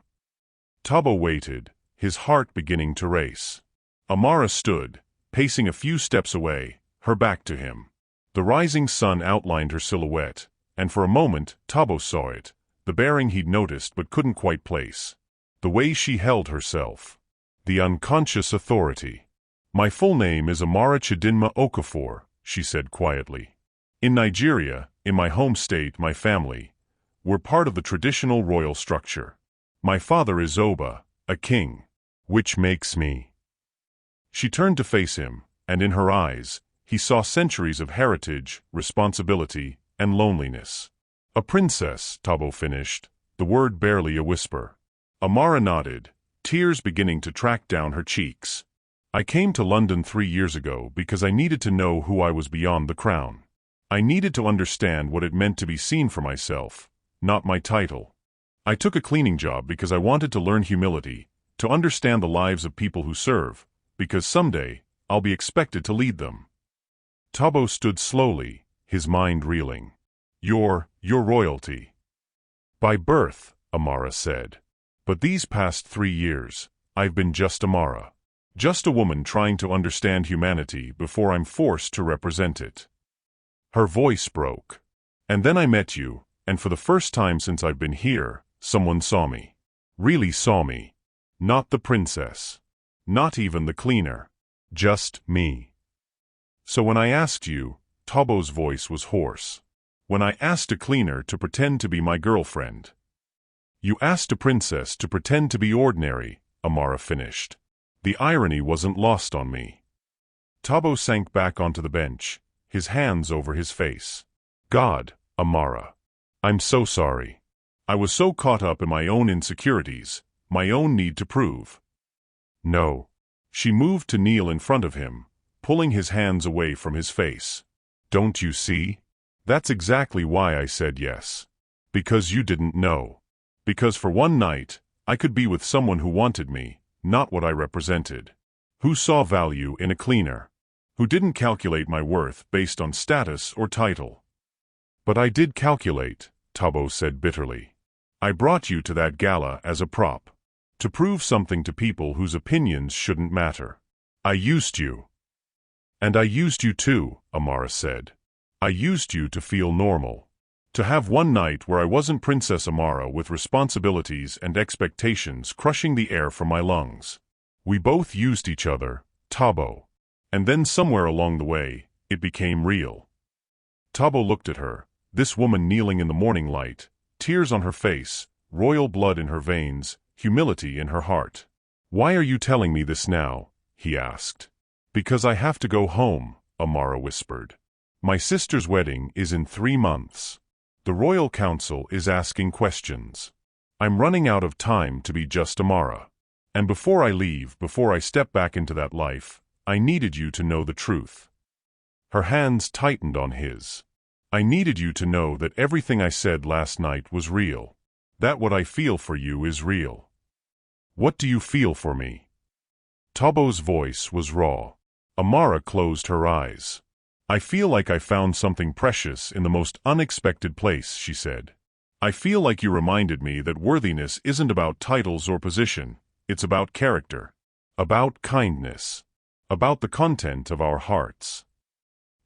Tobo waited, his heart beginning to race. Amara stood, pacing a few steps away, her back to him. The rising sun outlined her silhouette, and for a moment Tobo saw it, the bearing he'd noticed but couldn't quite place. The way she held herself. The unconscious authority. My full name is Amara Chidinma Okafor, she said quietly. In Nigeria, in my home state, my family, we're part of the traditional royal structure. My father is Oba, a king. Which makes me. She turned to face him, and in her eyes, he saw centuries of heritage, responsibility, and loneliness. A princess, Tobo finished, the word barely a whisper. Amara nodded, tears beginning to track down her cheeks. I came to London 3 years ago because I needed to know who I was beyond the crown. I needed to understand what it meant to be seen for myself, not my title. I took a cleaning job because I wanted to learn humility, to understand the lives of people who serve, because someday, I'll be expected to lead them. Tobo stood slowly, his mind reeling. You're royalty. By birth, Amara said. But these past 3 years, I've been just Amara. Just a woman trying to understand humanity before I'm forced to represent it. Her voice broke. And then I met you, and for the first time since I've been here, someone saw me. Really saw me. Not the princess. Not even the cleaner. Just me. So when I asked you, Tobo's voice was hoarse. When I asked a cleaner to pretend to be my girlfriend. You asked a princess to pretend to be ordinary, Amara finished. The irony wasn't lost on me. Tobo sank back onto the bench, his hands over his face. God, Amara. I'm so sorry. I was so caught up in my own insecurities, my own need to prove. No. She moved to kneel in front of him, pulling his hands away from his face. Don't you see? That's exactly why I said yes. Because you didn't know. Because for one night, I could be with someone who wanted me, not what I represented. Who saw value in a cleaner. Who didn't calculate my worth based on status or title. But I did calculate, Tobo said bitterly. I brought you to that gala as a prop. To prove something to people whose opinions shouldn't matter. I used you. And I used you too, Amara said. I used you to feel normal. To have one night where I wasn't Princess Amara with responsibilities and expectations crushing the air from my lungs. We both used each other, Tobo. And then somewhere along the way, it became real. Tobo looked at her, this woman kneeling in the morning light, tears on her face, royal blood in her veins, humility in her heart. Why are you telling me this now? He asked. Because I have to go home, Amara whispered. My sister's wedding is in 3 months. The Royal Council is asking questions. I'm running out of time to be just Amara. And before I leave, before I step back into that life, I needed you to know the truth. Her hands tightened on his. I needed you to know that everything I said last night was real. That what I feel for you is real. What do you feel for me? Tobo's voice was raw. Amara closed her eyes. I feel like I found something precious in the most unexpected place, she said. I feel like you reminded me that worthiness isn't about titles or position, it's about character. About kindness. About the content of our hearts.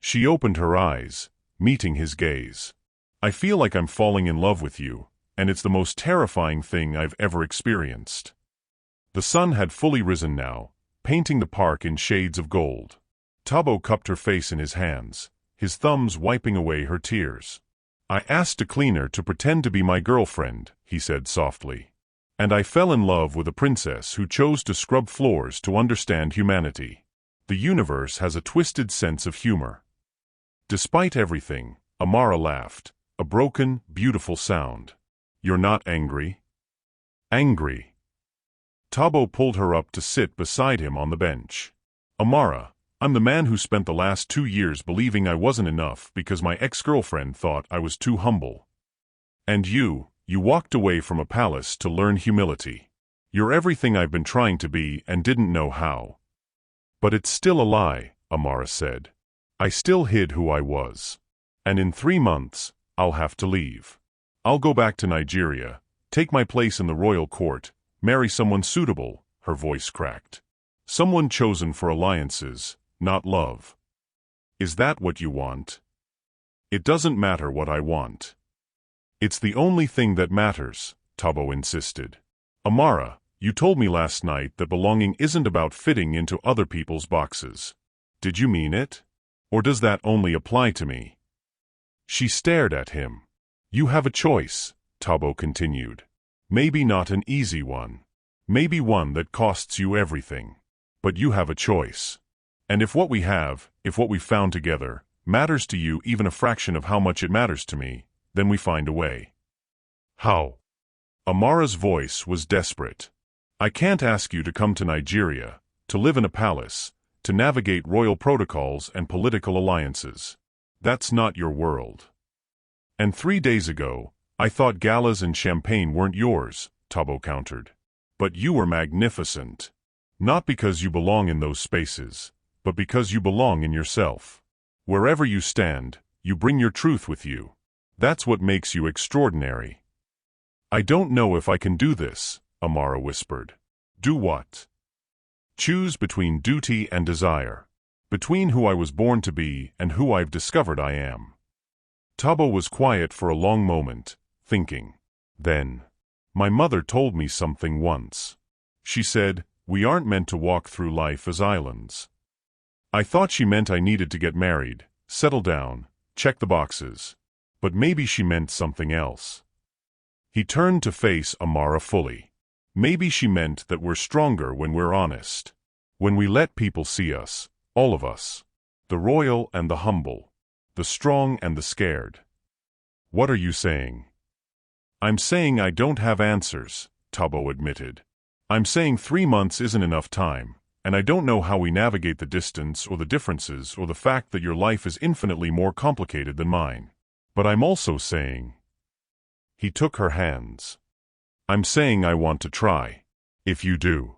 She opened her eyes, meeting his gaze. I feel like I'm falling in love with you, and it's the most terrifying thing I've ever experienced. The sun had fully risen now, painting the park in shades of gold. Tabo cupped her face in his hands, his thumbs wiping away her tears. "I asked a cleaner to pretend to be my girlfriend," he said softly. "And I fell in love with a princess who chose to scrub floors to understand humanity. The universe has a twisted sense of humor." Despite everything, Amara laughed, a broken, beautiful sound. "You're not angry?" "Angry." Tabo pulled her up to sit beside him on the bench. "Amara, I'm the man who spent the last 2 years believing I wasn't enough because my ex-girlfriend thought I was too humble. And you walked away from a palace to learn humility. You're everything I've been trying to be and didn't know how." "But it's still a lie," Amara said. "I still hid who I was. And in 3 months, I'll have to leave. I'll go back to Nigeria, take my place in the royal court, marry someone suitable," her voice cracked. "Someone chosen for alliances, not love. Is that what you want?" "It doesn't matter what I want. It's the only thing that matters," Tabo insisted. "Amara, you told me last night that belonging isn't about fitting into other people's boxes. Did you mean it? Or does that only apply to me?" She stared at him. "You have a choice," Tabo continued. "Maybe not an easy one. Maybe one that costs you everything. But you have a choice. And if what we found together, matters to you even a fraction of how much it matters to me, then we find a way." "How?" Amara's voice was desperate. "I can't ask you to come to Nigeria, to live in a palace, to navigate royal protocols and political alliances. That's not your world. And 3 days ago, I thought galas and champagne weren't yours," Tabo countered. "But you were magnificent. Not because you belong in those spaces, but because you belong in yourself. Wherever you stand, you bring your truth with you. That's what makes you extraordinary." "I don't know if I can do this," Amara whispered. "Do what?" "Choose between duty and desire. Between who I was born to be and who I've discovered I am." Tabo was quiet for a long moment, thinking. Then, "My mother told me something once. She said, we aren't meant to walk through life as islands. I thought she meant I needed to get married, settle down, check the boxes. But maybe she meant something else." He turned to face Amara fully. "Maybe she meant that we're stronger when we're honest. When we let people see us, all of us. The royal and the humble. The strong and the scared." "What are you saying?" "I'm saying I don't have answers," Tabo admitted. "I'm saying 3 months isn't enough time, and I don't know how we navigate the distance or the differences or the fact that your life is infinitely more complicated than mine. But I'm also saying—" He took her hands. "I'm saying I want to try. If you do."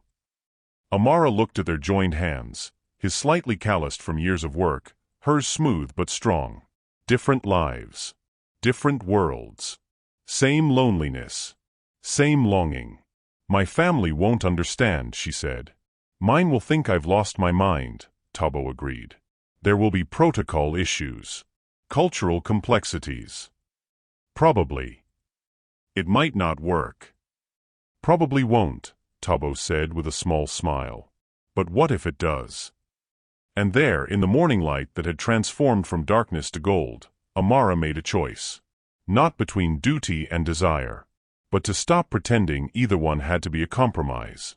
Amara looked at their joined hands, his slightly calloused from years of work, hers smooth but strong. Different lives. Different worlds. Same loneliness. Same longing. "My family won't understand," she said. "Mine will think I've lost my mind," Tabo agreed. "There will be protocol issues. Cultural complexities. Probably. It might not work." "Probably won't," Tabo said with a small smile. "But what if it does?" And there, in the morning light that had transformed from darkness to gold, Amara made a choice. Not between duty and desire, but to stop pretending either one had to be a compromise.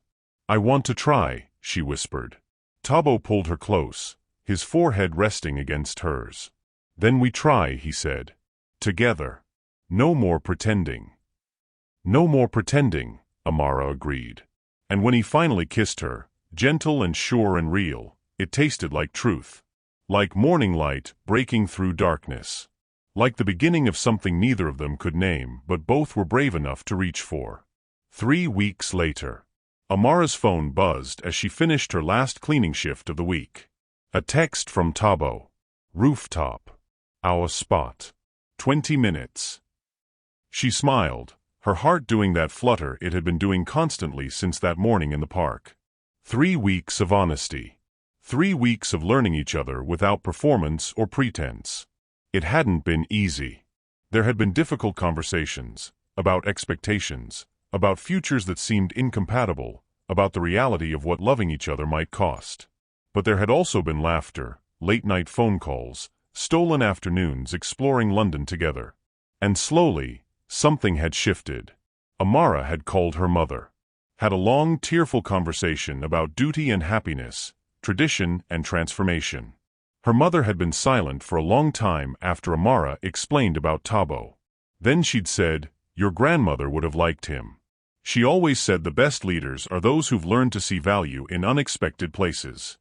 "I want to try," she whispered. Tabo pulled her close, his forehead resting against hers. "Then we try," he said. "Together. No more pretending." "No more pretending," Amara agreed. And when he finally kissed her, gentle and sure and real, it tasted like truth. Like morning light breaking through darkness. Like the beginning of something neither of them could name, but both were brave enough to reach for. 3 weeks later. Amara's phone buzzed as she finished her last cleaning shift of the week. A text from Tabo. "Rooftop. Our spot. 20 minutes." She smiled, her heart doing that flutter it had been doing constantly since that morning in the park. 3 weeks of honesty. 3 weeks of learning each other without performance or pretense. It hadn't been easy. There had been difficult conversations, about expectations, about futures that seemed incompatible, about the reality of what loving each other might cost. But there had also been laughter, late-night phone calls, stolen afternoons exploring London together. And slowly, something had shifted. Amara had called her mother. Had a long, tearful conversation about duty and happiness, tradition and transformation. Her mother had been silent for a long time after Amara explained about Tabo. Then she'd said, "Your grandmother would have liked him. She always said the best leaders are those who've learned to see value in unexpected places."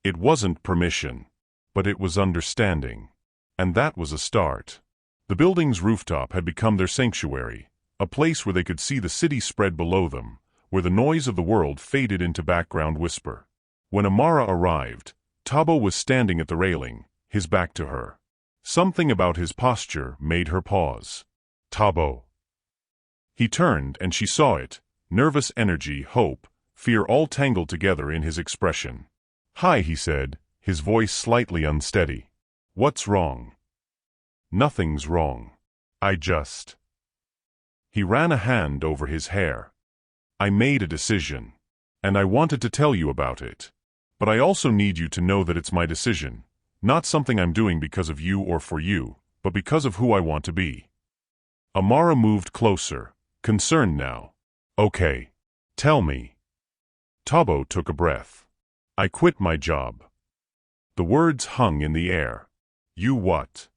It wasn't permission, but it was understanding. And that was a start. The building's rooftop had become their sanctuary, a place where they could see the city spread below them, where the noise of the world faded into background whisper. When Amara arrived, Tabo was standing at the railing, his back to her. Something about his posture made her pause. "Tabo." He turned and she saw it, nervous energy, hope, fear all tangled together in his expression. "Hi," he said, his voice slightly unsteady. "What's wrong?" "Nothing's wrong. I just—" He ran a hand over his hair. "I made a decision. And I wanted to tell you about it. But I also need you to know that it's my decision, not something I'm doing because of you or for you, but because of who I want to be." Amara moved closer, concerned now. "Okay. Tell me." Tabo took a breath. "I quit my job." The words hung in the air. "You what?"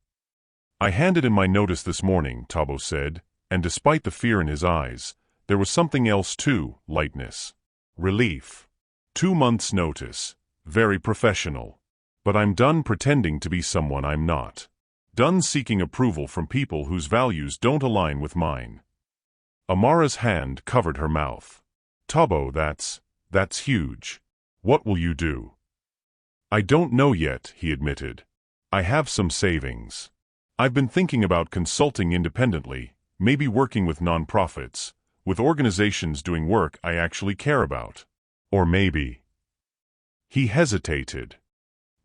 "I handed in my notice this morning," Tabo said, and despite the fear in his eyes, there was something else too, lightness. Relief. 2 months' notice. Very professional. But I'm done pretending to be someone I'm not. Done seeking approval from people whose values don't align with mine. Amara's hand covered her mouth. "Tabo, that's huge. What will you do?" "I don't know yet," he admitted. "I have some savings. I've been thinking about consulting independently, maybe working with nonprofits, with organizations doing work I actually care about. Or maybe—" He hesitated.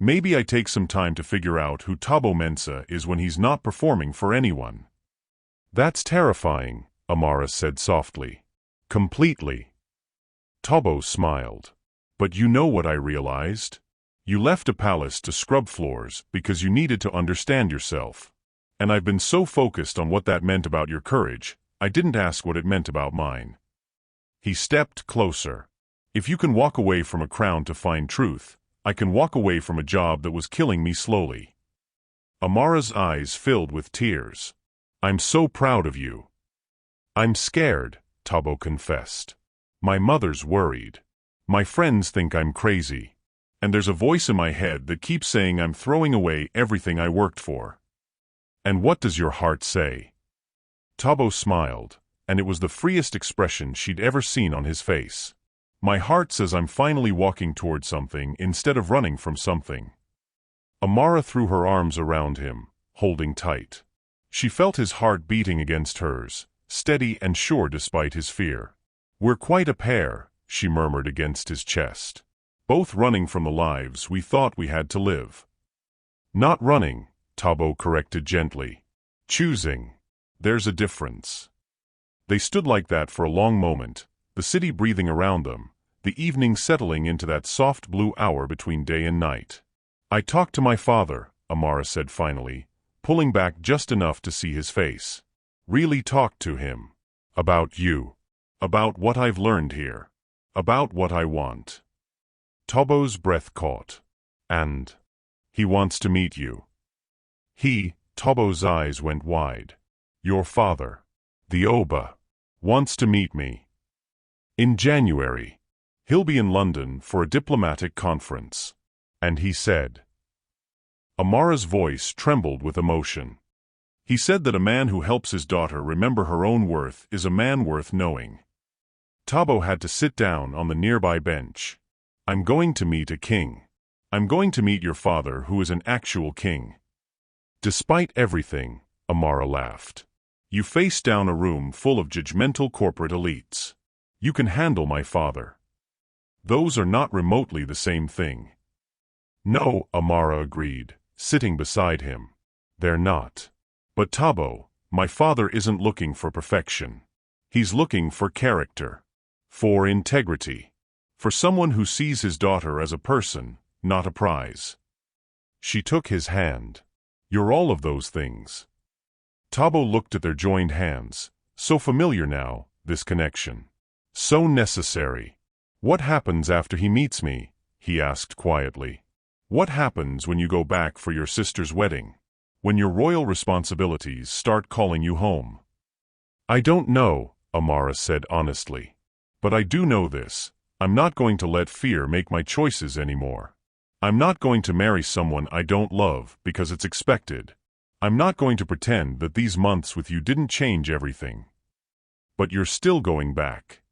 "Maybe I take some time to figure out who Tabo Mensah is when he's not performing for anyone." "That's terrifying," Amara said softly. "Completely." Tabo smiled. "But you know what I realized? You left a palace to scrub floors because you needed to understand yourself. And I've been so focused on what that meant about your courage, I didn't ask what it meant about mine." He stepped closer. "If you can walk away from a crown to find truth, I can walk away from a job that was killing me slowly." Amara's eyes filled with tears. "I'm so proud of you." "I'm scared," Tabo confessed. "My mother's worried. My friends think I'm crazy. And there's a voice in my head that keeps saying I'm throwing away everything I worked for." "And what does your heart say?" Tabo smiled, and it was the freest expression she'd ever seen on his face. "My heart says I'm finally walking toward something instead of running from something." Amara threw her arms around him, holding tight. She felt his heart beating against hers, steady and sure despite his fear. "We're quite a pair," she murmured against his chest. "Both running from the lives we thought we had to live." "Not running," Tabo corrected gently. "Choosing. There's a difference." They stood like that for a long moment, the city breathing around them, the evening settling into that soft blue hour between day and night. "I talked to my father," Amara said finally, pulling back just enough to see his face. "Really talked to him. About you. About what I've learned here. About what I want." Tabo's breath caught. "And he wants to meet you." Tabo's eyes went wide. "Your father, the Oba, wants to meet me. In January. He'll be in London for a diplomatic conference." And he said. Amara's voice trembled with emotion. "He said that a man who helps his daughter remember her own worth is a man worth knowing." Tabo had to sit down on the nearby bench. "I'm going to meet a king. I'm going to meet your father who is an actual king." "Despite everything," Amara laughed. "You face down a room full of judgmental corporate elites. You can handle my father. Those are not remotely the same thing." "No," Amara agreed, sitting beside him. "They're not. But Tabo, my father isn't looking for perfection. He's looking for character. For integrity. For someone who sees his daughter as a person, not a prize. She took his hand. You're all of those things. Tabo looked at their joined hands. So familiar now, this connection. So necessary. What happens after he meets me? He asked quietly. What happens when you go back for your sister's wedding? When your royal responsibilities start calling you home? I don't know, Amara said honestly. But I do know this. I'm not going to let fear make my choices anymore. I'm not going to marry someone I don't love because it's expected. I'm not going to pretend that these months with you didn't change everything. But you're still going back.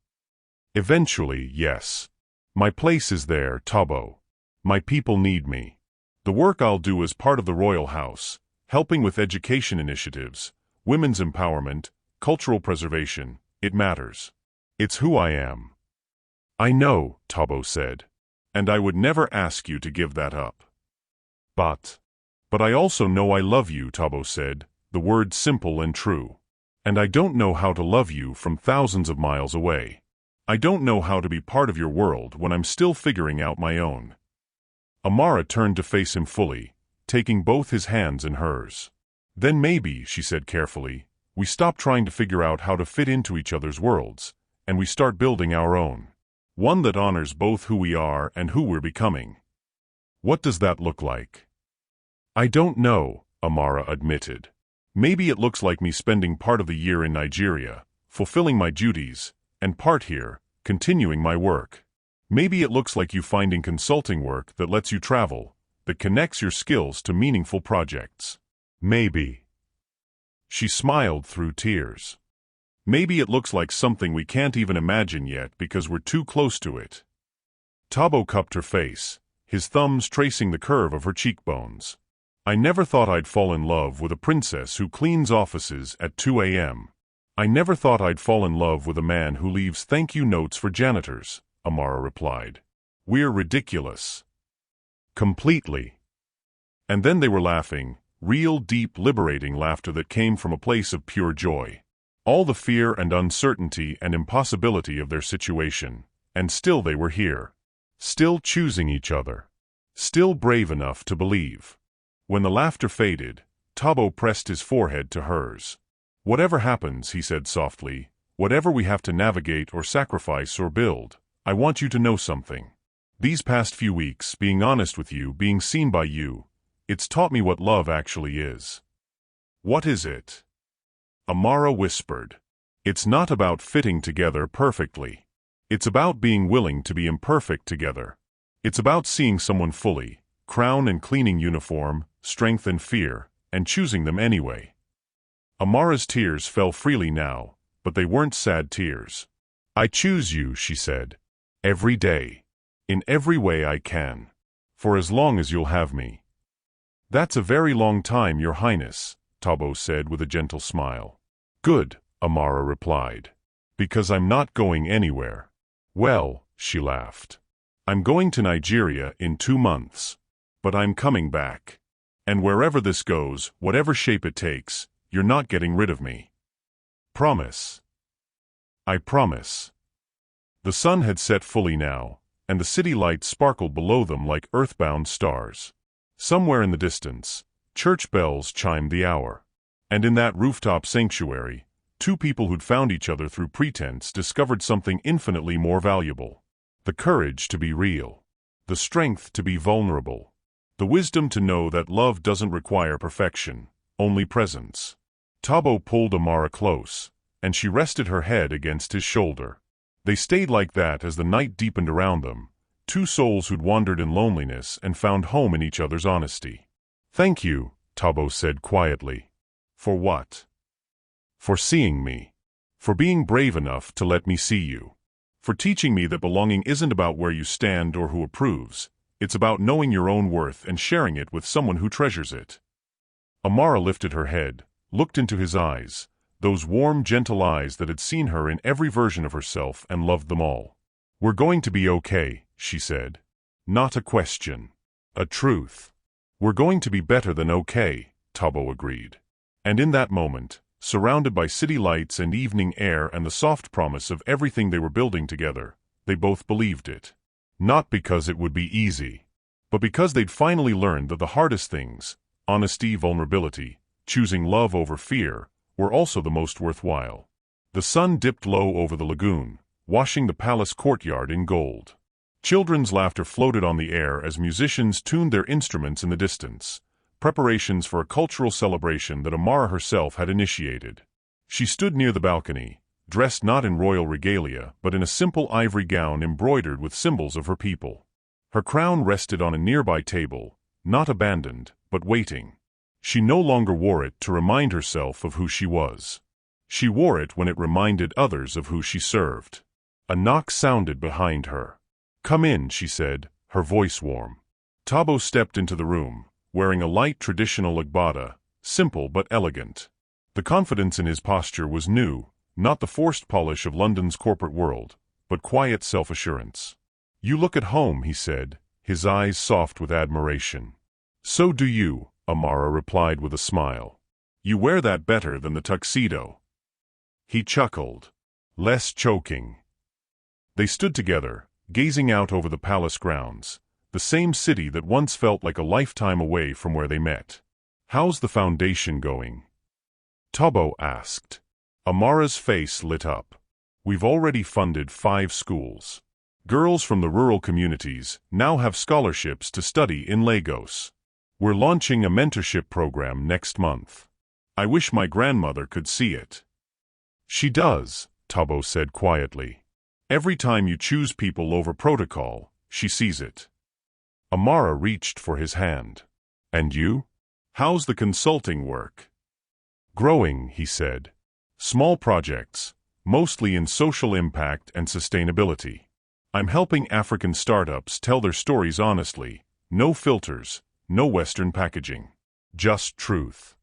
Eventually, yes. My place is there, Tabo. My people need me. The work I'll do as part of the royal house, helping with education initiatives, women's empowerment, cultural preservation, it matters. It's who I am. I know, Tabo said. And I would never ask you to give that up. But I also know I love you, Tabo said, the word simple and true. And I don't know how to love you from thousands of miles away. I don't know how to be part of your world when I'm still figuring out my own. Amara turned to face him fully, taking both his hands in hers. Then maybe, she said carefully, we stop trying to figure out how to fit into each other's worlds, and we start building our own. One that honors both who we are and who we're becoming. What does that look like? I don't know, Amara admitted. Maybe it looks like me spending part of the year in Nigeria, fulfilling my duties, and part here, continuing my work. Maybe it looks like you finding consulting work that lets you travel, that connects your skills to meaningful projects. Maybe. She smiled through tears. Maybe it looks like something we can't even imagine yet because we're too close to it. Tabo cupped her face, his thumbs tracing the curve of her cheekbones. I never thought I'd fall in love with a princess who cleans offices at 2 a.m. I never thought I'd fall in love with a man who leaves thank you notes for janitors, Amara replied. We're ridiculous. Completely. And then they were laughing, real deep liberating laughter that came from a place of pure joy. All the fear and uncertainty and impossibility of their situation, and still they were here. Still choosing each other. Still brave enough to believe. When the laughter faded, Tabo pressed his forehead to hers. Whatever happens, he said softly, whatever we have to navigate or sacrifice or build, I want you to know something. These past few weeks, being honest with you, being seen by you, it's taught me what love actually is. What is it? Amara whispered. It's not about fitting together perfectly. It's about being willing to be imperfect together. It's about seeing someone fully, crown and cleaning uniform, strength and fear, and choosing them anyway. Amara's tears fell freely now, but they weren't sad tears. I choose you, she said. Every day. In every way I can. For as long as you'll have me. That's a very long time, Your Highness, Tabo said with a gentle smile. Good, Amara replied. Because I'm not going anywhere. Well, she laughed. I'm going to Nigeria in 2 months. But I'm coming back. And wherever this goes, whatever shape it takes, you're not getting rid of me. Promise. I promise. The sun had set fully now, and the city lights sparkled below them like earthbound stars. Somewhere in the distance, church bells chimed the hour. And in that rooftop sanctuary, 2 people who'd found each other through pretense discovered something infinitely more valuable. The courage to be real. The strength to be vulnerable. The wisdom to know that love doesn't require perfection, only presence. Tabo pulled Amara close, and she rested her head against his shoulder. They stayed like that as the night deepened around them, 2 souls who'd wandered in loneliness and found home in each other's honesty. Thank you, Tabo said quietly. For what? For seeing me. For being brave enough to let me see you. For teaching me that belonging isn't about where you stand or who approves. It's about knowing your own worth and sharing it with someone who treasures it. Amara lifted her head, looked into his eyes, those warm, gentle eyes that had seen her in every version of herself and loved them all. We're going to be okay, she said. Not a question. A truth. We're going to be better than okay, Tabo agreed. And in that moment, surrounded by city lights and evening air and the soft promise of everything they were building together, they both believed it. Not because it would be easy. but because they'd finally learned that the hardest things, honesty, vulnerability, choosing love over fear, were also the most worthwhile. The sun dipped low over the lagoon, washing the palace courtyard in gold. Children's laughter floated on the air as musicians tuned their instruments in the distance, preparations for a cultural celebration that Amara herself had initiated. She stood near the balcony, dressed not in royal regalia but in a simple ivory gown embroidered with symbols of her people. Her crown rested on a nearby table, not abandoned, but waiting. She no longer wore it to remind herself of who she was. She wore it when it reminded others of who she served. A knock sounded behind her. "Come in," she said, her voice warm. Tabo stepped into the room, wearing a light traditional agbada, simple but elegant. The confidence in his posture was new, not the forced polish of London's corporate world, but quiet self-assurance. "You look at home," he said, his eyes soft with admiration. "So do you," Amara replied with a smile. "You wear that better than the tuxedo." He chuckled. Less choking. They stood together, gazing out over the palace grounds, the same city that once felt like a lifetime away from where they met. "How's the foundation going?" Tabo asked. Amara's face lit up. "We've already funded 5 schools. Girls from the rural communities now have scholarships to study in Lagos. We're launching a mentorship program next month. I wish my grandmother could see it." "She does," Tabo said quietly. "Every time you choose people over protocol, she sees it." Amara reached for his hand. "And you? How's the consulting work?" "Growing," he said. "Small projects, mostly in social impact and sustainability. I'm helping African startups tell their stories honestly, no filters, no Western packaging. Just truth.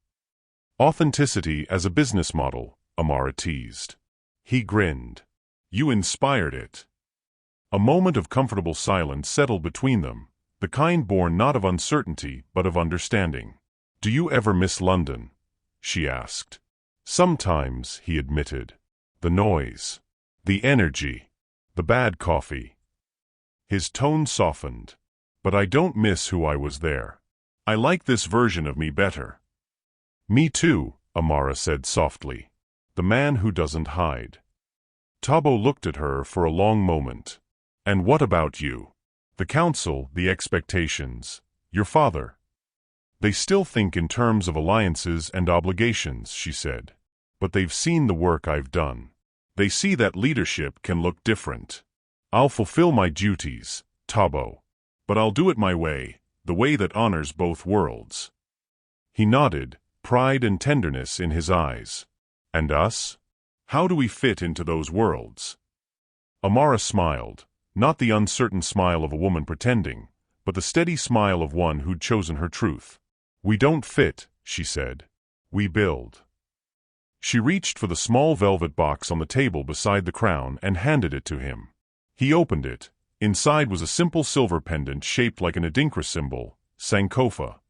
Authenticity as a business model," Amara teased. He grinned. "You inspired it." A moment of comfortable silence settled between them, the kind born not of uncertainty but of understanding. "Do you ever miss London?" she asked. "Sometimes," he admitted. "The noise. The energy. The bad coffee." His tone softened. "But I don't miss who I was there. I like this version of me better." "Me too," Amara said softly. "The man who doesn't hide." Tabo looked at her for a long moment. "And what about you? The council, the expectations, your father?" "They still think in terms of alliances and obligations," she said. "But they've seen the work I've done. They see that leadership can look different. I'll fulfill my duties, Tabo. But I'll do it my way, the way that honors both worlds." He nodded, pride and tenderness in his eyes. "And us? How do we fit into those worlds?" Amara smiled, not the uncertain smile of a woman pretending, but the steady smile of one who'd chosen her truth. "We don't fit," she said. "We build." She reached for the small velvet box on the table beside the crown and handed it to him. He opened it. Inside was a simple silver pendant shaped like an Adinkra symbol, Sankofa.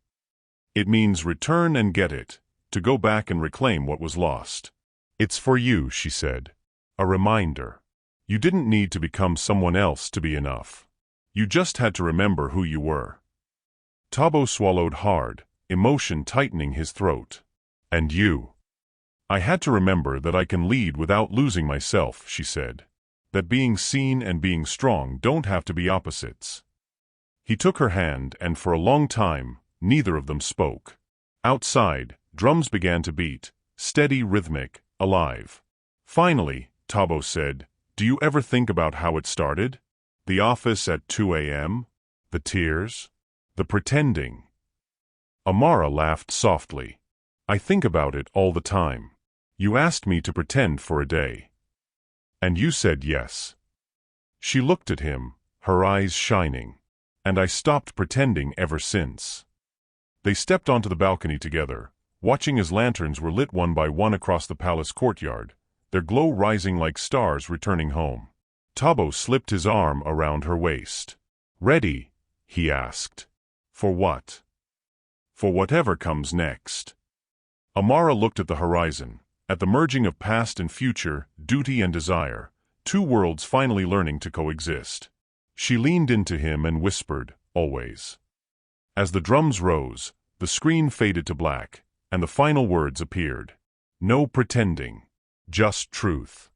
"It means return and get it, to go back and reclaim what was lost. It's for you," she said. "A reminder. You didn't need to become someone else to be enough. You just had to remember who you were." Tabo swallowed hard, emotion tightening his throat. "And you?" "I had to remember that I can lead without losing myself," she said. "That being seen and being strong don't have to be opposites." He took her hand and for a long time, neither of them spoke. Outside, drums began to beat, steady, rhythmic, alive. Finally, Tabo said, "Do you ever think about how it started? The office at 2 a.m.? The tears? The pretending?" Amara laughed softly. "I think about it all the time. You asked me to pretend for a day. And you said yes." She looked at him, her eyes shining. "And I stopped pretending ever since." They stepped onto the balcony together, watching as lanterns were lit one by one across the palace courtyard, their glow rising like stars returning home. Tabo slipped his arm around her waist. "Ready?" he asked. "For what?" "For whatever comes next." Amara looked at the horizon, at the merging of past and future, duty and desire, 2 worlds finally learning to coexist. She leaned into him and whispered, "Always." As the drums rose, the screen faded to black, and the final words appeared. No pretending, just truth.